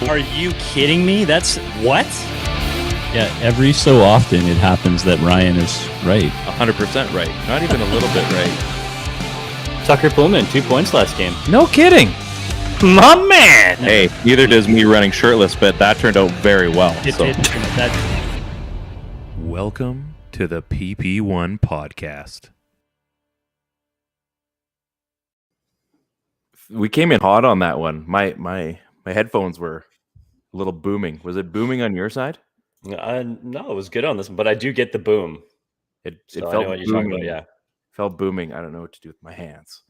Are you kidding me? That's what? Yeah, every so often it happens that Ryan is right. 100% right. Not even a little bit right. Tucker Pullman, 2 points last game. No kidding. My man! Hey, neither does me running shirtless, but that turned out very well. Welcome to the PP1 Podcast. We came in hot on that one. My headphones were a little booming. Was it booming on your side? No, it was good on this one, but I do get the boom. It So felt I know what you're talking booming. about, yeah. Felt booming. I don't know what to do with my hands.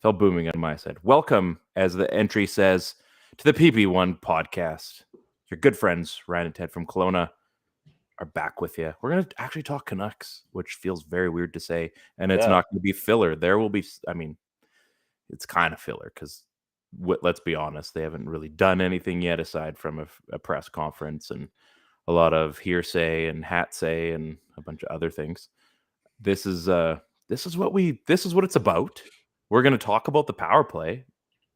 Felt booming on my side. Welcome, as the entry says, to the PP1 Podcast. Your good friends, Ryan and Ted from Kelowna, are back with you. We're going to actually talk Canucks, which feels very weird to say, and it's not going to be filler. There will be, it's kind of filler because, let's be honest, they haven't really done anything yet aside from a press conference and a lot of hearsay and hat say and a bunch of other things. This is what it's about. We're going to talk about the power play,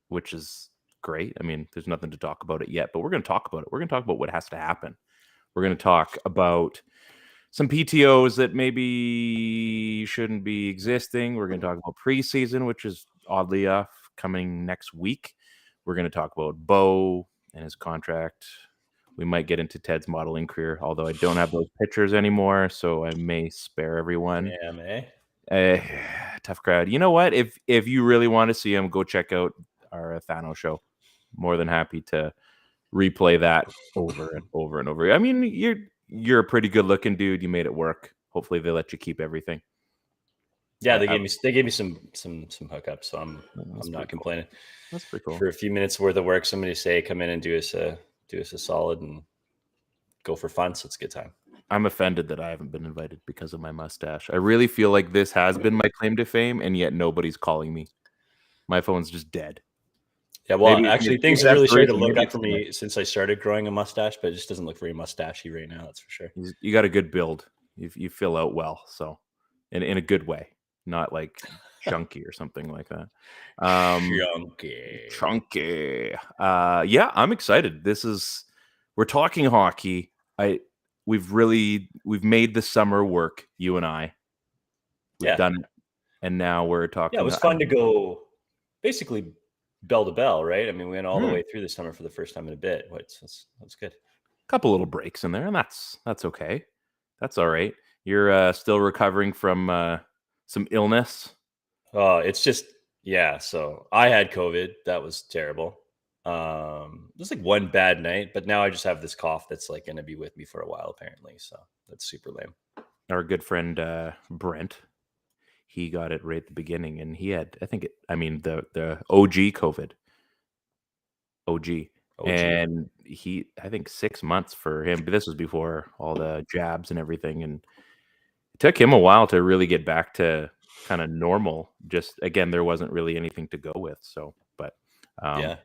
which is great. I mean, there's nothing to talk about it yet, but we're going to talk about it. We're going to talk about what has to happen. We're going to talk about some PTOs that maybe shouldn't be existing. We're going to talk about preseason, which is oddly enough coming next week. We're going to talk about Bo and his contract. We might get into Ted's modeling career, although I don't have those pictures anymore, so I may spare everyone. Tough crowd. You know what? If you really want to see him, go check out our Thanos show. More than happy to replay that over and over and over. I mean, you're a pretty good looking dude. You made it work. Hopefully they let you keep everything. Yeah, they gave me some hookups, so I'm not complaining. Cool. That's pretty cool. For a few minutes worth of work, somebody say come in and do us a solid and go for fun. So it's a good time. I'm offended that I haven't been invited because of my mustache. I really feel like this has been my claim to fame, and yet nobody's calling me. My phone's just dead. Yeah, well, actually, things have really started to look up for me since I started growing a mustache, but it just doesn't look very mustachy right now. That's for sure. You got a good build. You fill out well, so in a good way, not like chunky or something like that. Chunky. Yeah, I'm excited. We're talking hockey. We've made the summer work. You and I. We've done it, and now we're talking. Yeah, it was fun to go basically bell to bell, right? I mean, we went all the way through the summer for the first time in a bit. That's good. A couple little breaks in there, and that's okay. That's all right. You're still recovering from some illness. Oh, it's just so I had COVID. That was terrible. It was like one bad night, but now I just have this cough that's like going to be with me for a while, apparently. So that's super lame. Our good friend Brent, he got it right at the beginning, and he had, the OG COVID. OG. And I think 6 months for him. But this was before all the jabs and everything, and it took him a while to really get back to kind of normal. Just again, there wasn't really anything to go with. So, but I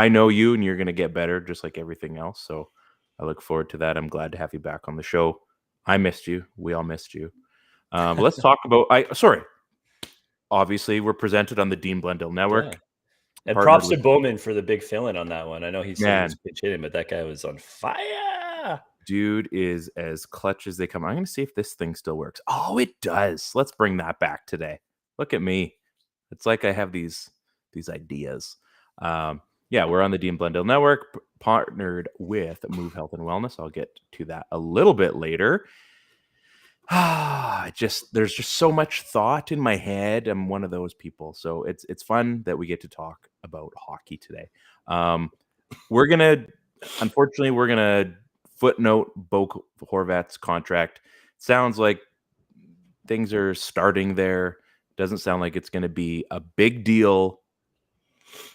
know you, and you're going to get better just like everything else. So I look forward to that. I'm glad to have you back on the show. I missed you. We all missed you. But let's talk about, obviously we're presented on the Dean Blundell Network. Yeah. And props to Bowman for the big fill-in on that one. I know he said he was pitch hitting, but that guy was on fire. Dude is as clutch as they come. I'm going to see if this thing still works. Oh, it does. Let's bring that back today. Look at me. It's like I have these ideas. We're on the Dean Blundell Network, partnered with Move Health and Wellness. I'll get to that a little bit later. There's just so much thought in my head. I'm one of those people. So it's fun that we get to talk about hockey today. We're going to footnote Bo Horvat's contract. Sounds like things are starting there. Doesn't sound like it's going to be a big deal.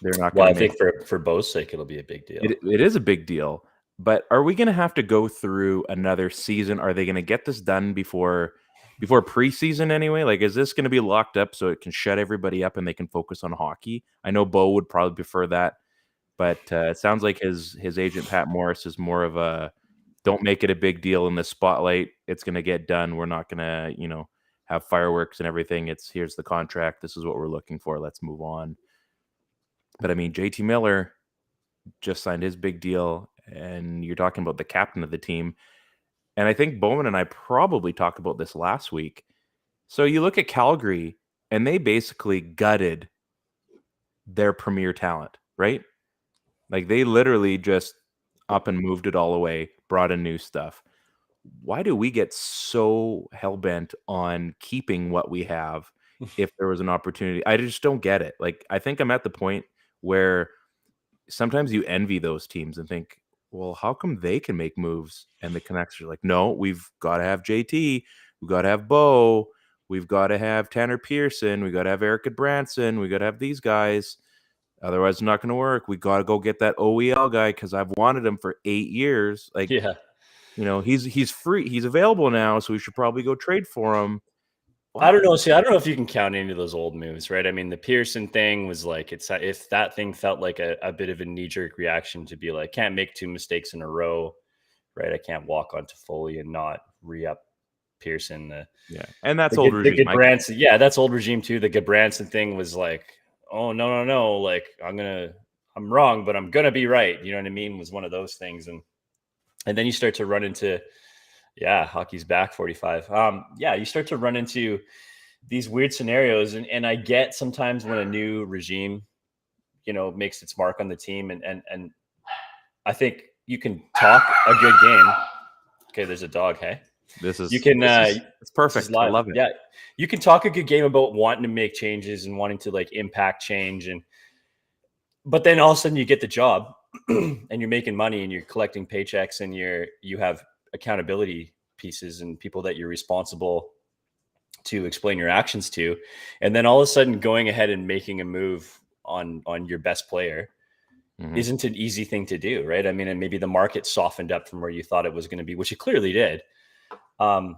They're not going to. I think for Bo's sake, it'll be a big deal. It is a big deal. But are we going to have to go through another season? Are they going to get this done before preseason anyway? Like, is this going to be locked up so it can shut everybody up and they can focus on hockey? I know Bo would probably prefer that, but it sounds like his agent, Pat Morris, is more of a don't make it a big deal in the spotlight. It's going to get done. We're not going to, have fireworks and everything. Here's the contract. This is what we're looking for. Let's move on. But I mean, JT Miller, just signed his big deal, and you're talking about the captain of the team. And I think Bowman and I probably talked about this last week. So you look at Calgary, and they basically gutted their premier talent, right? Like they literally just up and moved it all away, brought in new stuff. Why do we get so hell-bent on keeping what we have if there was an opportunity? I just don't get it. Like, I think I'm at the point where sometimes you envy those teams and think, well, how come they can make moves? And the Canucks are like, no, we've got to have JT. We've got to have Bo. We've got to have Tanner Pearson. We've got to have Eric Branson. We've got to have these guys. Otherwise, it's not going to work. We got to go get that OEL guy because I've wanted him for 8 years. Like, Yeah. you know, he's free. He's available now, so we should probably go trade for him. I don't know. See, I don't know if you can count any of those old moves, right? I mean, the Pearson thing was like, if that thing felt like a bit of a knee-jerk reaction to be like, can't make 2 mistakes in a row, right? I can't walk onto Foley and not re-up Pearson. And that's old regime. The Goodbranson, yeah, that's old regime too. The Goodbranson thing was like, oh, no. Like, I'm wrong, but I'm going to be right. You know what I mean? Was one of those things. And then you start to run into, hockey's back 45. You start to run into these weird scenarios. And I get sometimes when a new regime, makes its mark on the team. And I think you can talk a good game. Okay, there's a dog, hey? It's perfect. I love it. Yeah. You can talk a good game about wanting to make changes and wanting to like impact change. But then all of a sudden you get the job and you're making money and you're collecting paychecks and you have accountability pieces and people that you're responsible to explain your actions to. And then all of a sudden going ahead and making a move on your best player isn't an easy thing to do, right? I mean, and maybe the market softened up from where you thought it was going to be, which it clearly did. And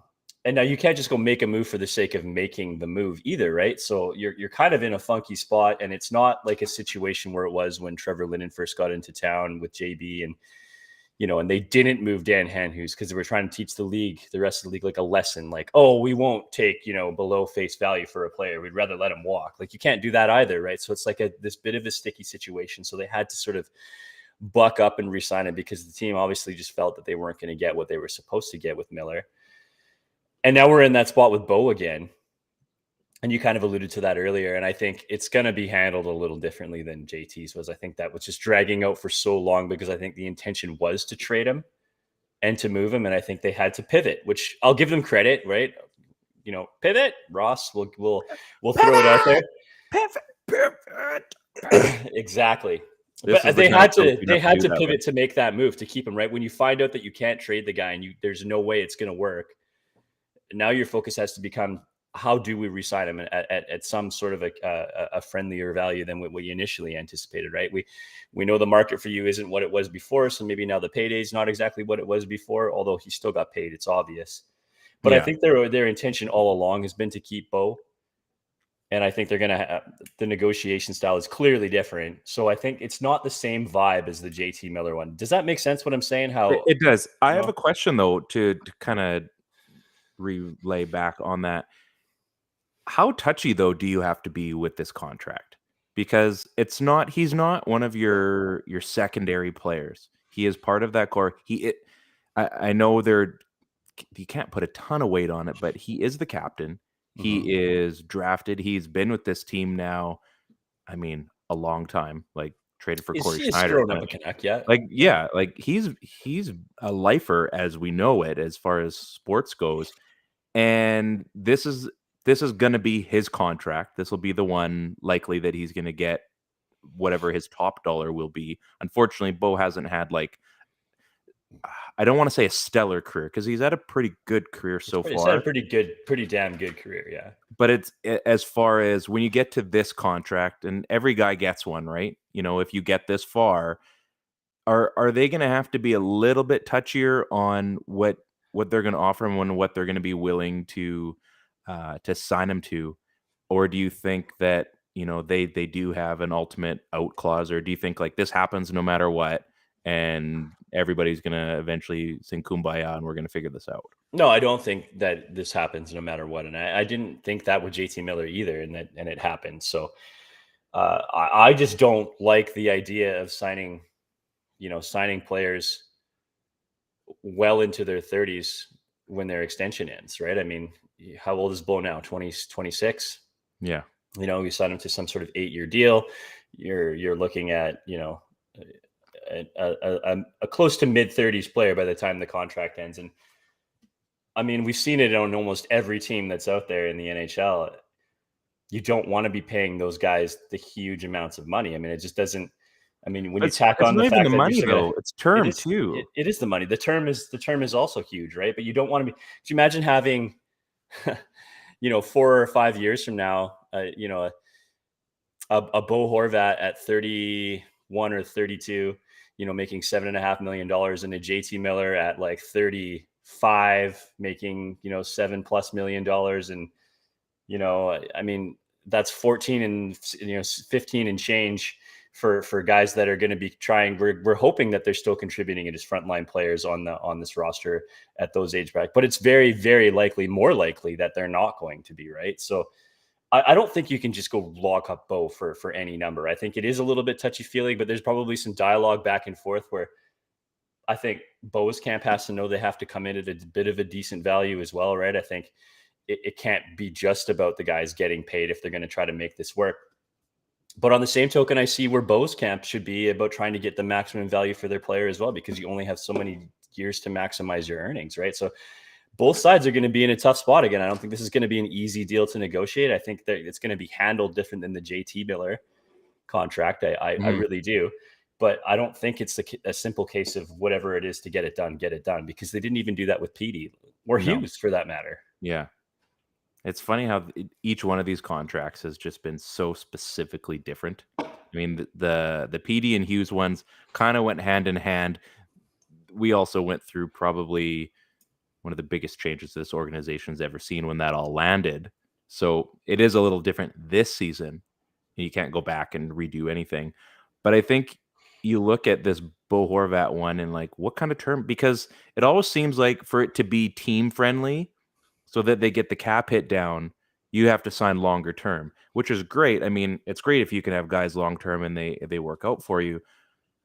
now you can't just go make a move for the sake of making the move either, right? So you're kind of in a funky spot, and it's not like a situation where it was when Trevor Linden first got into town with JB and and they didn't move Dan Hanhus because they were trying to teach the rest of the league like a lesson, like, oh, we won't take, below face value for a player. We'd rather let him walk. Like you can't do that either, right? So it's like this bit of a sticky situation. So they had to sort of buck up and re-sign him because the team obviously just felt that they weren't going to get what they were supposed to get with Miller. And now we're in that spot with Bo again. And you kind of alluded to that earlier. And I think it's going to be handled a little differently than JT's was. I think that was just dragging out for so long because I think the intention was to trade him and to move him. And I think they had to pivot, which I'll give them credit, right? Pivot, Ross, we'll throw it out there. Pivot. Exactly. But they had to pivot to make that move to keep him, right? When you find out that you can't trade the guy and there's no way it's going to work. Now your focus has to become, how do we re-sign him at some sort of a friendlier value than what you initially anticipated, right? We know the market for you isn't what it was before, so maybe now the payday is not exactly what it was before, although he still got paid. It's obvious. But I think their intention all along has been to keep Bo. And I think they're going to the negotiation style is clearly different. So I think it's not the same vibe as the JT Miller one. Does that make sense what I'm saying? How it does. I have a question, though, to kind of relay back on that. How touchy, though, do you have to be with this contract? Because he's not one of your secondary players. He is part of that core. I know you can't put a ton of weight on it, but he is the captain. He is drafted. He's been with this team now, I mean, a long time. Like traded for Corey Schneider. Up a Canuck yet? Like he's a lifer as we know it, as far as sports goes. And this is going to be his contract. This will be the one likely that he's going to get whatever his top dollar will be. Unfortunately, Bo hasn't had I don't want to say a stellar career because he's had a pretty good career so far. He's had a pretty damn good career, yeah. But it's as far as when you get to this contract, and every guy gets one, right? If you get this far, are they going to have to be a little bit touchier on what they're going to offer him and what they're going to be willing to sign him to? Or do you think that, they do have an ultimate out clause, or do you think like this happens no matter what and everybody's going to eventually sing Kumbaya and we're going to figure this out? No, I don't think that this happens no matter what. And I didn't think that with JT Miller either. And it happened. So I just don't like the idea of signing signing players well into their 30s when their extension ends, right? I mean, how old is Bo now? 26? Yeah. You sign him to some sort of 8-year deal. You're looking at, a close to mid-30s player by the time the contract ends. And I mean, we've seen it on almost every team that's out there in the NHL. You don't want to be paying those guys the huge amounts of money. I mean, it just doesn't. I mean, when you tack on the not even fact the that money you're though, it's term too. It is the money. The term is also huge, right? But you don't want to be. Could you imagine having, 4 or 5 years from now, a Bo Horvat at 31 or 32, making $7.5 million, and a JT Miller at like 35, making $7+ million, and I mean, that's 14 and 15 and change for guys that are going to be trying. We're hoping that they're still contributing as frontline players on this roster at those age brackets, but it's very, very likely, more likely that they're not going to be, right? So I don't think you can just go lock up Bo for any number. I think it is a little bit touchy-feely, but there's probably some dialogue back and forth where I think Bo's camp has to know they have to come in at a bit of a decent value as well, right? I think it can't be just about the guys getting paid if they're going to try to make this work. But on the same token, I see where Bo's camp should be about trying to get the maximum value for their player as well, because you only have so many years to maximize your earnings, right? So both sides are going to be in a tough spot again. I don't think this is going to be an easy deal to negotiate. I think that it's going to be handled different than the JT Miller contract. I really do. But I don't think it's a simple case of whatever it is to get it done, because they didn't even do that with Petey or Hughes for that matter. Yeah. It's funny how each one of these contracts has just been so specifically different. I mean, the PD and Hughes ones kind of went hand in hand. We also went through probably one of the biggest changes this organization's ever seen when that all landed. So it is a little different this season. You can't go back and redo anything. But I think you look at this Bo Horvat one and like, what kind of term? Because it always seems like for it to be team friendly, so that they get the cap hit down, you have to sign longer term, which is great. I mean, it's great if you can have guys long term and they work out for you.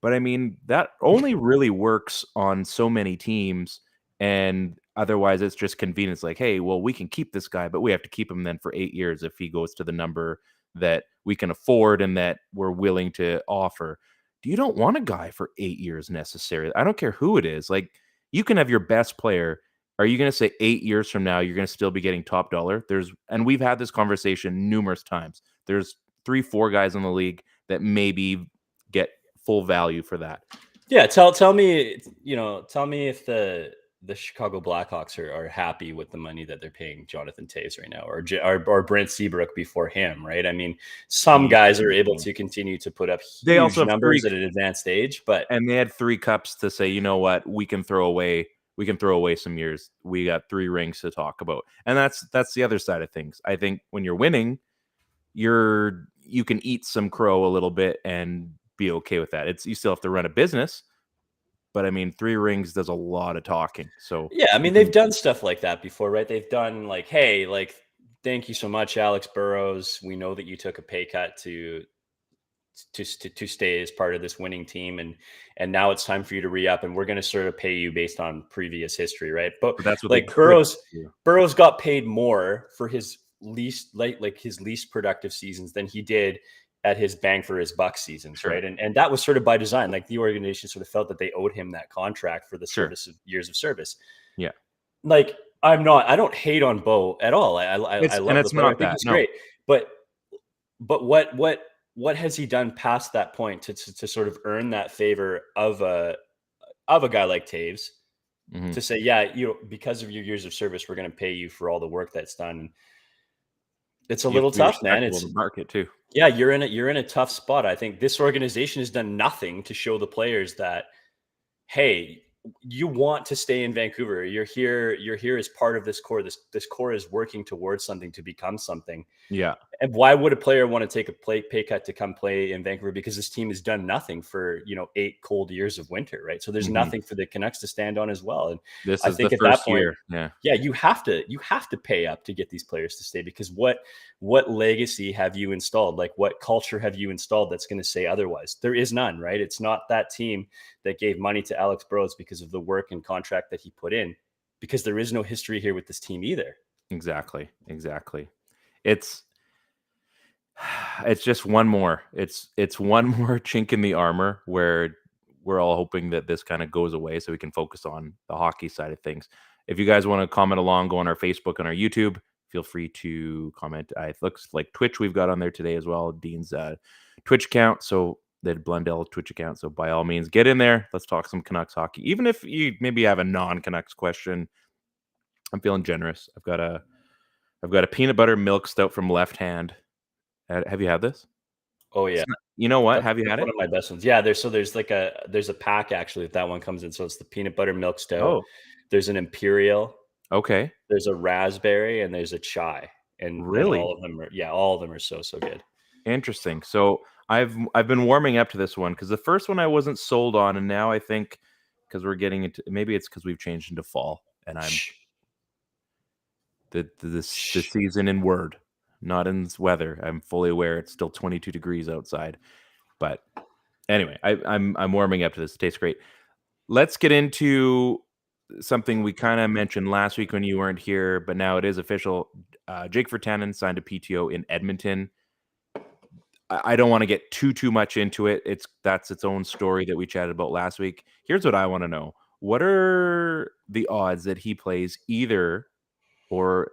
But I mean, that only really works on so many teams, and otherwise it's just convenience. Like, hey, well, we can keep this guy, but we have to keep him then for 8 years if he goes to the number that we can afford and that we're willing to offer. You don't want a guy for 8 years necessarily. I don't care who it is. Like, you can have your best player. Are you going to say 8 years from now you're going to still be getting top dollar? And we've had this conversation numerous times. There's 3-4 guys in the league that maybe get full value for that. Yeah, tell me if the Chicago Blackhawks are happy with the money that they're paying Jonathan Toews right now, or Brent Seabrook before him, right? I mean, some guys are able to continue to put up huge numbers at an advanced age, and they had 3 cups to say, you know what, we can throw away some years. We got 3 rings to talk about. And that's the other side of things. I think when you're winning, you can eat some crow a little bit and be okay with that. You still have to run a business, but I mean, 3 rings does a lot of talking. So yeah, I mean, they've done stuff like that before, right? They've done like, hey, like, thank you so much, Alex Burrows. We know that you took a pay cut to stay as part of this winning team, and now it's time for you to re-up, and we're going to sort of pay you based on previous history, right? But that's what like Burrows got paid more for his least his least productive seasons than he did at his bang for his buck seasons, sure. Right? And that was sort of by design. Like, the organization sort of felt that they owed him that contract for the service of years of service. Yeah. Like, I don't hate on Bo at all. I love the player. I think it's great. But what has he done past that point to sort of earn that favor of a guy like Toews to say, yeah, because of your years of service, we're going to pay you for all the work that's done. It's a little tough, man. It's the market too. Yeah, you're in a tough spot. I think this organization has done nothing to show the players that, hey, you want to stay in Vancouver. You're here as part of this core. This core is working towards something to become something. Yeah. And why would a player want to take a pay cut to come play in Vancouver? Because this team has done nothing for 8 cold years of winter, right? So there's nothing for the Canucks to stand on as well. And This I is think the at that first point, year. yeah, you have to pay up to get these players to stay, because what legacy have you installed? Like, what culture have you installed that's going to say otherwise? There is none, right? It's not that team that gave money to Alex Burrows because of the work and contract that he put in, because there is no history here with this team either. Exactly. It's just one more. It's one more chink in the armor where we're all hoping that this kind of goes away so we can focus on the hockey side of things. If you guys want to comment along, go on our Facebook and our YouTube. Feel free to comment. It looks like Twitch we've got on there today as well. Dean's Twitch account, so the Blundell Twitch account. So by all means, get in there. Let's talk some Canucks hockey. Even if you maybe have a non-Canucks question, I'm feeling generous. I've got a peanut butter milk stout from Left Hand. Have you had this? Oh yeah. You know what? Have you had it? One of my best ones. Yeah, there's a pack actually if that one comes in. So it's the peanut butter milk stout. Oh, There's an imperial. okay. There's a raspberry and there's a chai. And Really? all of them are so good. Interesting. So I've been warming up to this one because the first one I wasn't sold on, and now I think because we're getting into, maybe it's because we've changed into fall and I'm the season in word, not in weather. I'm fully aware it's still 22 degrees outside, but anyway, I'm warming up to this. It tastes great. Let's get into something we kind of mentioned last week when you weren't here, but now it is official. Jake Virtanen signed a PTO in Edmonton. I don't want to get too much into it. That's its own story that we chatted about last week. Here's what I want to know. What are the odds that he plays either, or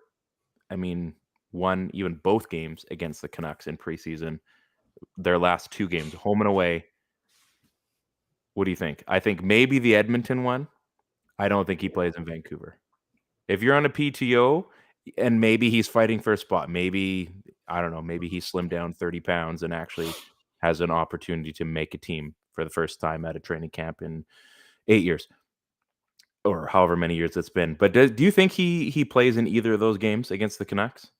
one, even both games against the Canucks in preseason, their last 2 games, home and away? What do you think? I think maybe the Edmonton one. I don't think he plays in Vancouver. If you're on a PTO and maybe he's fighting for a spot, maybe, I don't know, maybe he slimmed down 30 pounds and actually has an opportunity to make a team for the first time at a training camp in 8 years or however many years it's been. But do you think he plays in either of those games against the Canucks?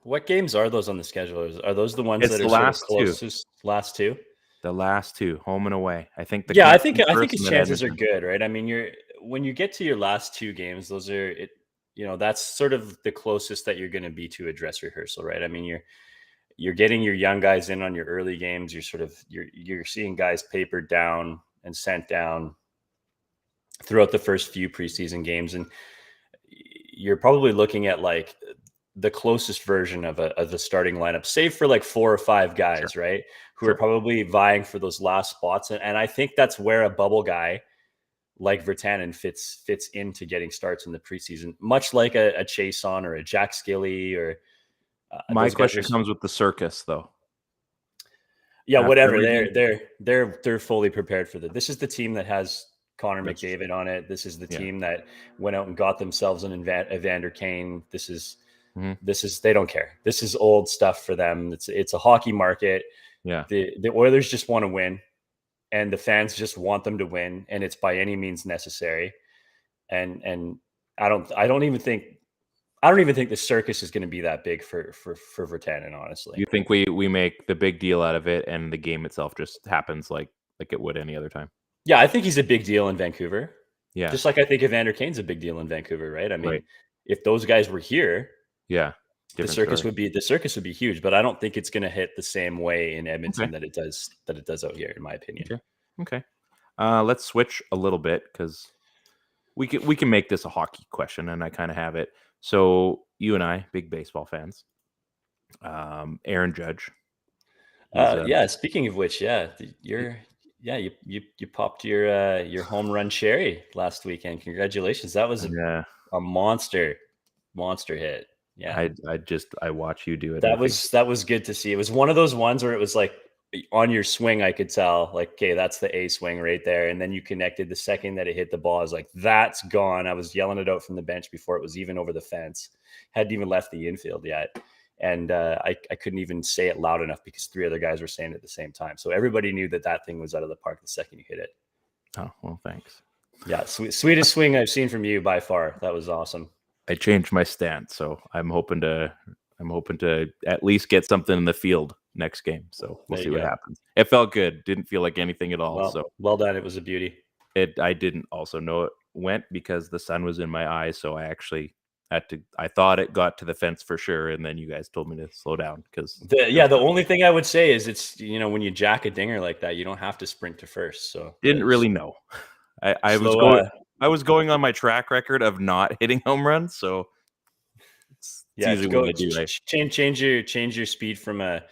What games are those on the schedule? Are those the ones that are last sort of closest? Last two? The last 2, home and away. I think I think his chances are good, right? I mean, when you get to your last 2 games, those are it. That's sort of the closest that you're going to be to a dress rehearsal, right? I mean, you're getting your young guys in on your early games. You're seeing guys papered down and sent down throughout the first few preseason games, and you're probably looking at like the closest version of the starting lineup, save for like 4 or 5 guys, Sure. right? Who are probably vying for those last spots. And I think that's where a bubble guy like Virtanen fits into getting starts in the preseason, much like a Chason or a Jack Skilly or my question comes with the circus though. Yeah, whatever. They're fully prepared for that. This is the team that has Connor McDavid on it. This is the team that went out and got themselves an Evander Kane. This is they don't care. This is old stuff for them. It's a hockey market. Yeah. The Oilers just want to win, and the fans just want them to win, and it's by any means necessary. And I don't even think the circus is going to be that big for Virtanen, honestly. You think we make the big deal out of it and the game itself just happens like it would any other time? Yeah, I think he's a big deal in Vancouver. Yeah. Just like I think Evander Kane's a big deal in Vancouver, right? I mean, if those guys were here, the circus would be huge, but I don't think it's going to hit the same way in Edmonton that it does out here, in my opinion. Okay. Let's switch a little bit because we can make this a hockey question, and I kind of have it. So you and I, big baseball fans. Aaron Judge. Speaking of which, you popped your home run cherry last weekend. Congratulations! That was a monster hit. Yeah, I watch you do it. That was good to see. It was one of those ones where it was like on your swing, I could tell like, okay, that's the A swing right there. And then you connected the second that it hit the ball. I was like, that's gone. I was yelling it out from the bench before it was even over the fence. Hadn't even left the infield yet. And I couldn't even say it loud enough because 3 other guys were saying it at the same time. So everybody knew that thing was out of the park the second you hit it. Oh, well, thanks. Yeah. Sweetest swing I've seen from you by far. That was awesome. I changed my stance. So I'm hoping to I'm hoping to at least get something in the field next game. So we'll There see you what go. happens. It felt good. Didn't feel like anything at all. So Well done. It was a beauty. I didn't also know it went because the sun was in my eyes. So I actually I thought it got to the fence for sure. And then you guys told me to slow down because The only thing I would say is it's, when you jack a dinger like that, you don't have to sprint to first. So didn't really know. I was going on my track record of not hitting home runs. So it's usually what I do. Change your speed from a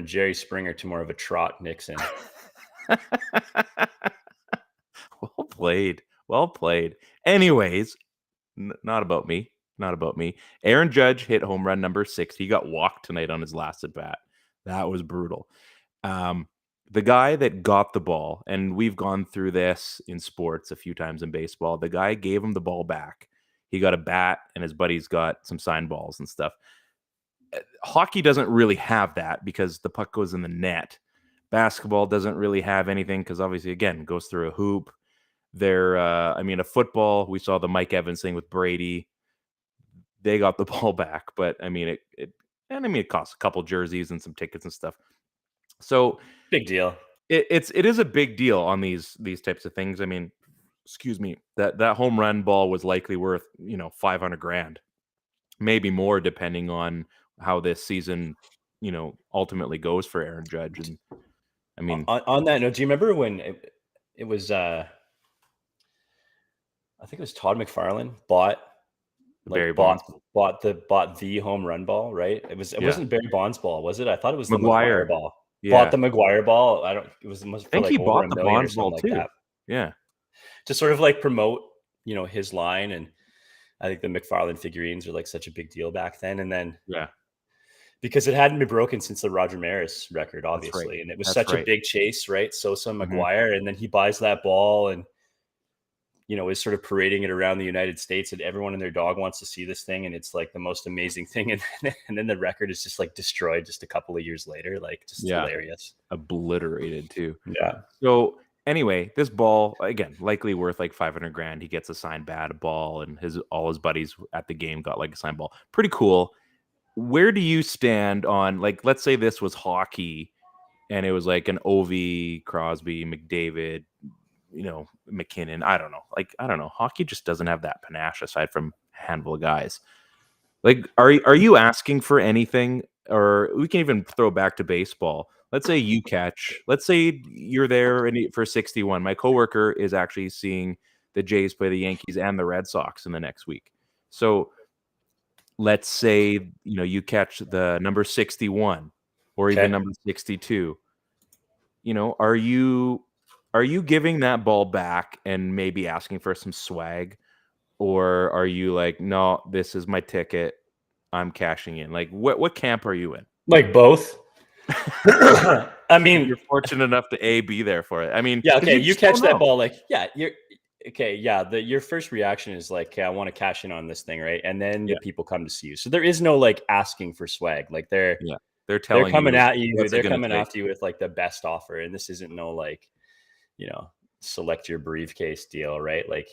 Jerry Springer to more of a Trot Nixon. Well played. Anyways, not about me. Aaron Judge hit home run number 6. He got walked tonight on his last at bat. That was brutal. The guy that got the ball, and we've gone through this in sports a few times in baseball, the guy gave him the ball back. He got a bat, and his buddies got some signed balls and stuff. Hockey doesn't really have that because the puck goes in the net. Basketball doesn't really have anything because obviously, again, it goes through a hoop. A football, we saw the Mike Evans thing with Brady. They got the ball back, but it costs a couple jerseys and some tickets and stuff. So big deal. It is a big deal on these types of things. I mean, excuse me, that home run ball was likely worth $500,000, maybe more, depending on how this season ultimately goes for Aaron Judge. And I mean, on that note, do you remember when it was? I think it was Todd McFarlane bought the home run ball, right? It wasn't Barry Bonds' ball, was it? I thought it was the McGuire ball. Yeah. Bought the McGuire ball. I think he bought the Bonds ball too. Like yeah. To sort of like promote, his line. And I think the McFarlane figurines were like such a big deal back then. And then because it hadn't been broken since the Roger Maris record, obviously. Right. And it was such a big chase, right? Sosa McGuire, and then he buys that ball and is sort of parading it around the United States, and everyone and their dog wants to see this thing. And it's like the most amazing thing. And then the record is just like destroyed just a couple of years later. Like just hilarious. Obliterated too. Yeah. So anyway, this ball, again, likely worth like $500,000. He gets a signed bat, a ball, and all his buddies at the game got like a signed ball. Pretty cool. Where do you stand on, like, let's say this was hockey and it was like an Ovi, Crosby, McDavid, McKinnon. I don't know. Hockey just doesn't have that panache aside from a handful of guys. Like, are you asking for anything? Or we can even throw back to baseball. Let's say let's say you're there for 61. My coworker is actually seeing the Jays play the Yankees and the Red Sox in the next week. So let's say, you catch the number 61 or even number 62. Are you giving that ball back and maybe asking for some swag? Or are you like, no, this is my ticket, I'm cashing in? Like, what camp are you in? Like both. I mean, you're fortunate enough to be there for it. I mean, yeah, okay, you catch that ball, like, you're okay, your first reaction is like, okay, I want to cash in on this thing, right? And then the people come to see you. So there is no like asking for swag. Like they're coming at you. They're coming after you with like the best offer. And this isn't no like, select your briefcase deal, right? Like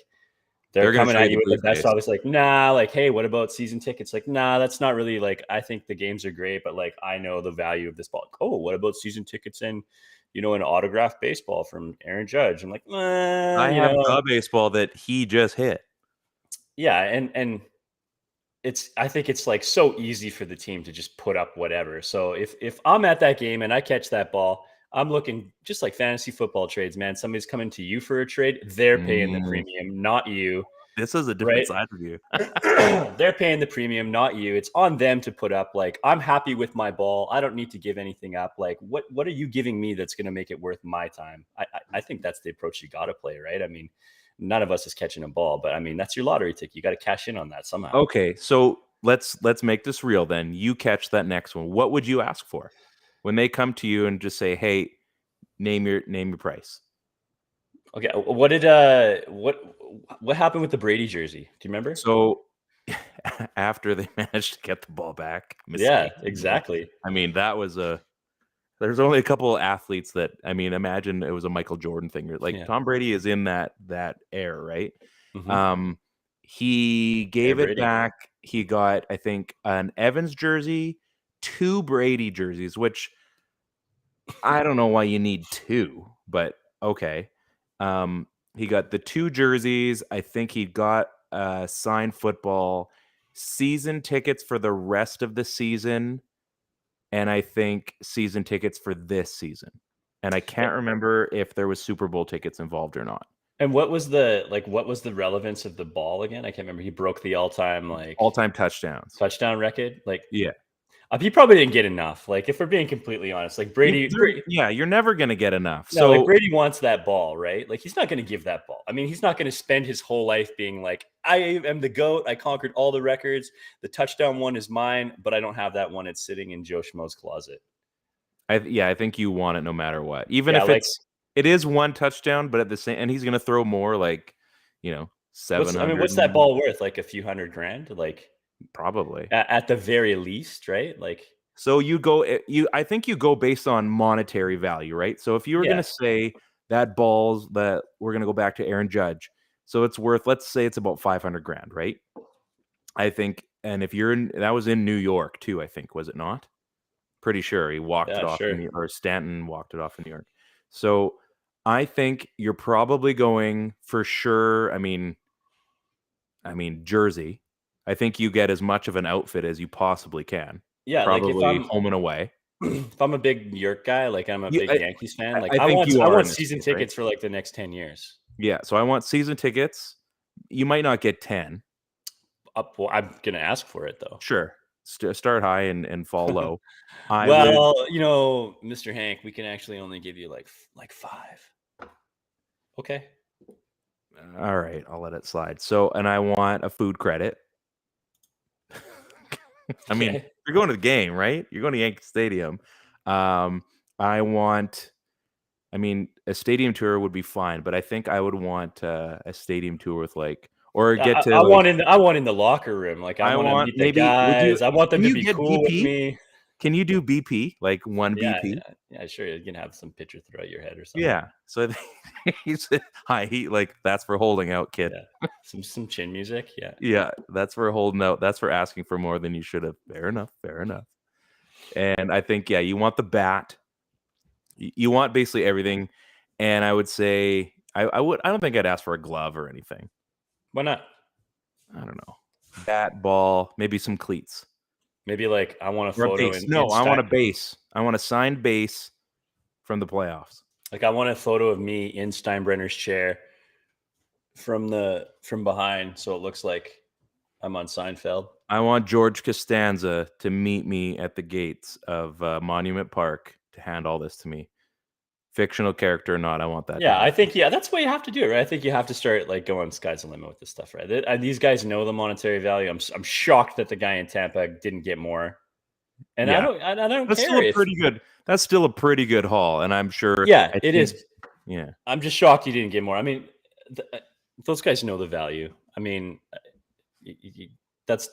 they're coming at you with the best offer. It's like, nah, like, hey, what about season tickets? Like, nah, that's not really like, I think the games are great, but like, I know the value of this ball. Oh, what about season tickets and, an autographed baseball from Aaron Judge? I'm like, I have a baseball that he just hit. Yeah. And I think it's like so easy for the team to just put up whatever. So if I'm at that game and I catch that ball, I'm looking just like fantasy football trades, man. Somebody's coming to you for a trade. They're paying the premium, not you. This is a different side of you. They're paying the premium, not you. It's on them to put up. Like, I'm happy with my ball. I don't need to give anything up. Like, what are you giving me that's going to make it worth my time? I think that's the approach you got to play, right? I mean, none of us is catching a ball, but I mean, that's your lottery ticket. You got to cash in on that somehow. Okay, so let's make this real then. You catch that next one. What would you ask for when they come to you and just say, "Hey, name your price"? Okay, what happened with the Brady jersey? Do you remember? So after they managed to get the ball back, yeah, exactly. I mean, that was there's only a couple of athletes that, I mean, imagine it was a Michael Jordan thing. Like Tom Brady is in that air, right? Mm-hmm. He gave it back. he got, I think, an Evans jersey, 2 Brady jerseys, which I don't know why you need 2, but okay. He got the 2 jerseys. I think he got signed football, season tickets for the rest of the season, and I think season tickets for this season. And I can't remember if there was Super Bowl tickets involved or not. And what was the relevance of the ball again? I can't remember. He broke the all-time touchdowns. touchdown record. Yeah. He probably didn't get enough. Like, if we're being completely honest, like Brady, you're never going to get enough. No, like Brady wants that ball, right? Like, he's not going to give that ball. I mean, he's not going to spend his whole life being like, I am the GOAT. I conquered all the records. The touchdown one is mine, but I don't have that one. It's sitting in Joe Schmo's closet. I think you want it no matter what. Even if it is one touchdown, but at the same, and he's going to throw more, like, 700. What's that ball worth? Like a few $100,000? Like, probably at the very least, right? Like, so I think you go based on monetary value, right? So if you were going to say that balls that we're going to go back to Aaron Judge, so it's worth, let's say it's about $500,000, right? I think, and if that was in New York too, I think, was it not? Pretty sure he walked it off, or Stanton walked it off in New York. So I think you're probably going for sure. I mean, jersey. I think you get as much of an outfit as you possibly can. Yeah, probably like if I'm home and away. If I'm a big New York guy, like I'm a big Yankees fan, like I want season tickets for like the next 10 years. Yeah, so I want season tickets. You might not get 10. Well, I'm gonna ask for it though. Sure. Start high and fall low. Mr. Hank, we can actually only give you like 5. Okay. All right, I'll let it slide. So, and I want a food credit. I mean, you're going to the game, right? You're going to Yankee Stadium. A stadium tour would be fine, but I think I would want a stadium tour with I want in the locker room. Like, I want to meet the guys. I want them to be cool with me. Can you do BP? Like one BP? Yeah, sure. You can have some picture throughout your head or something. Yeah. So he said, "Hi, that's for holding out, kid." Yeah. Some chin music. Yeah. Yeah, that's for holding out. That's for asking for more than you should have. Fair enough. And I think, you want the bat. You want basically everything. And I would say I don't think I'd ask for a glove or anything. Why not? I don't know. Bat, ball, maybe some cleats. Maybe like I want a photo. I want a base. I want a signed base from the playoffs. Like, I want a photo of me in Steinbrenner's chair from behind, so it looks like I'm on Seinfeld. I want George Costanza to meet me at the gates of Monument Park to hand all this to me. Fictional character or not, I want that. Yeah, I think that's what you have to do, right? I think you have to start like going sky's the limit with this stuff, right? And these guys know the monetary value. I'm shocked that the guy in Tampa didn't get more. And I don't that's care. That's still a pretty good haul, and I'm sure. Yeah, it is. Yeah, I'm just shocked he didn't get more. I mean, those guys know the value. I mean, that's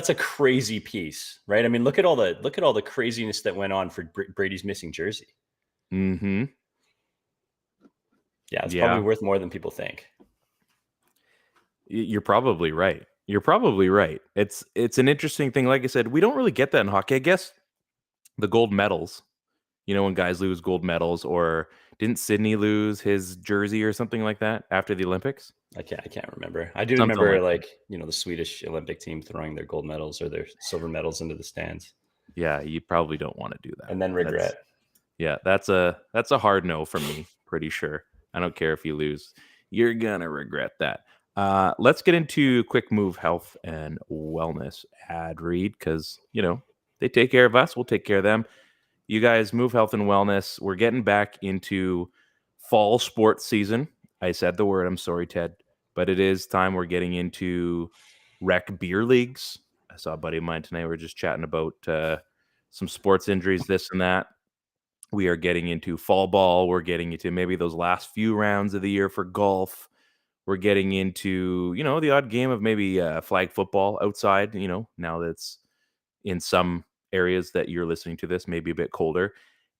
a crazy piece, right? I mean, look at all the craziness that went on for Brady's missing jersey. Mm-hmm. Yeah, it's probably worth more than people think. You're probably right. It's an interesting thing. Like I said, we don't really get that in hockey. I guess the gold medals, when guys lose gold medals, or didn't Sidney lose his jersey or something like that after the Olympics? I can't remember. I do remember the Swedish Olympic team throwing their gold medals or their silver medals into the stands. Yeah, you probably don't want to do that. And then regret. That's a hard no from me, pretty sure. I don't care if you lose. You're gonna regret that. Let's get into quick move health and wellness ad read, because they take care of us, we'll take care of them. You guys, move health and wellness. We're getting back into fall sports season. I said the word, I'm sorry, Ted, but it is time. We're getting into rec beer leagues. I saw a buddy of mine tonight. We were just chatting about some sports injuries, this and that. We are getting into fall ball. We're getting into maybe those last few rounds of the year for golf. We're getting into, the odd game of maybe flag football outside, now that it's in some areas that you're listening to this, maybe a bit colder.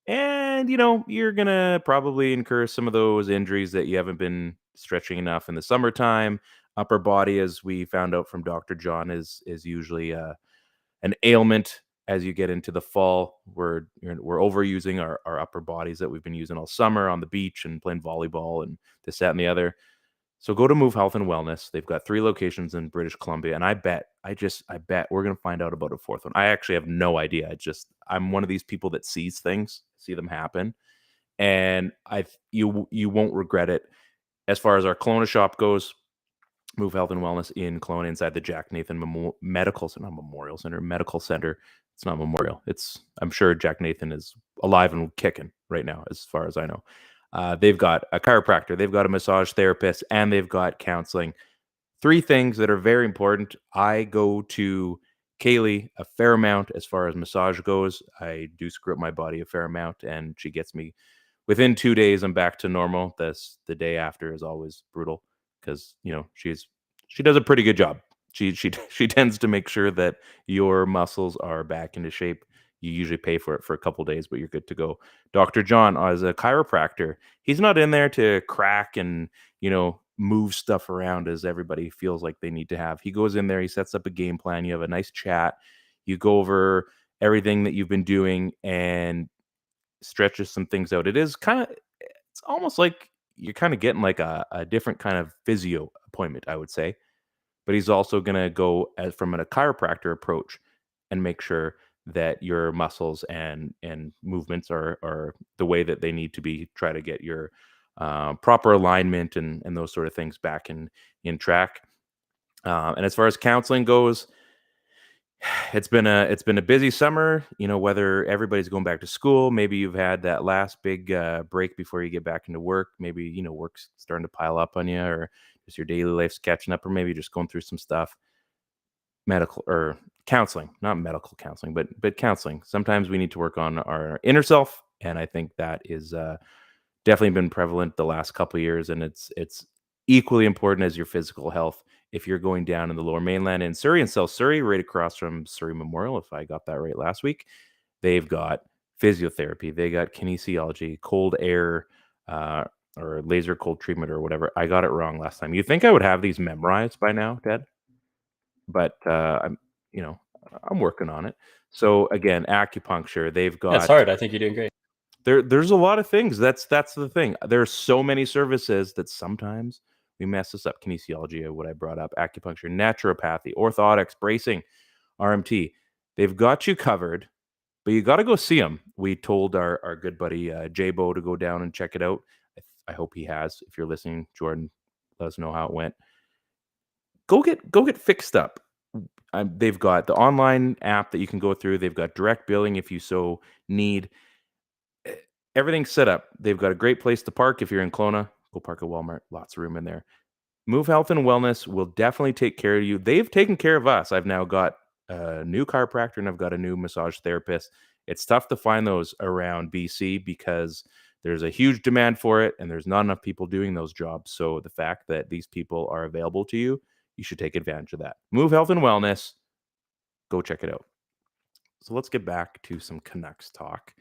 And, you're going to probably incur some of those injuries that you haven't been stretching enough in the summertime. Upper body, as we found out from Dr. John, is usually an ailment as you get into the fall. We're overusing our upper bodies that we've been using all summer on the beach and playing volleyball and this, that, and the other. So go to Move Health and Wellness. They've got 3 locations in British Columbia, and I bet we're going to find out about a 4th one. I actually have no idea. I'm one of these people that sees things, see them happen, and you won't regret it. As far as our Kelowna shop goes, Move Health and Wellness in Kelowna, inside the Jack Nathan Medical Center. It's not Memorial. I'm sure Jack Nathan is alive and kicking right now, as far as I know. They've got a chiropractor, they've got a massage therapist, and they've got counseling. 3 things that are very important. I go to Kaylee a fair amount as far as massage goes. I do screw up my body a fair amount, and she gets me within 2 days. I'm back to normal. The day after is always brutal because she does a pretty good job. She tends to make sure that your muscles are back into shape. You usually pay for it for a couple days, but you're good to go. Dr. John, as a chiropractor, he's not in there to crack and, move stuff around as everybody feels like they need to have. He goes in there, he sets up a game plan, you have a nice chat, you go over everything that you've been doing and stretches some things out. It's almost like you're kind of getting like a different kind of physio appointment, I would say. But he's also going to go from a chiropractor approach and make sure that your muscles and movements are the way that they need to be. Try to get your proper alignment and those sort of things back in track. And as far as counseling goes, it's been a busy summer. Whether everybody's going back to school, maybe you've had that last big break before you get back into work. Maybe work's starting to pile up on you, or just your daily life's catching up, or maybe just going through some stuff. Medical or counseling, not medical counseling, but counseling. Sometimes we need to work on our inner self, and I think that is definitely been prevalent the last couple of years, and it's equally important as your physical health. If you're going down in the Lower Mainland in Surrey and South Surrey, right across from Surrey Memorial, if I got that right last week, they've got physiotherapy, they got kinesiology, cold air, or laser cold treatment, or whatever. I got it wrong last time. You think I would have these memorized by now, Dad? But I'm working on it. So again, acupuncture, they've got. That's hard. I think you're doing great. There's a lot of things. That's the thing. There's so many services that sometimes we mess this up. Kinesiology, what I brought up, acupuncture, naturopathy, orthotics, bracing, RMT. They've got you covered, but you got to go see them. We told our good buddy J-Bo to go down and check it out. I hope he has. If you're listening, Jordan, let us know how it went. Go get fixed up. They've got the online app that you can go through. They've got direct billing if you so need. Everything's set up. They've got a great place to park. If you're in Kelowna, go park at Walmart. Lots of room in there. Move Health and Wellness will definitely take care of you. They've taken care of us. I've now got a new chiropractor and I've got a new massage therapist. It's tough to find those around BC because there's a huge demand for it and there's not enough people doing those jobs. So the fact that these people are available to you, you should take advantage of that. Move Health and Wellness. Go check it out. So let's get back to some Canucks talk.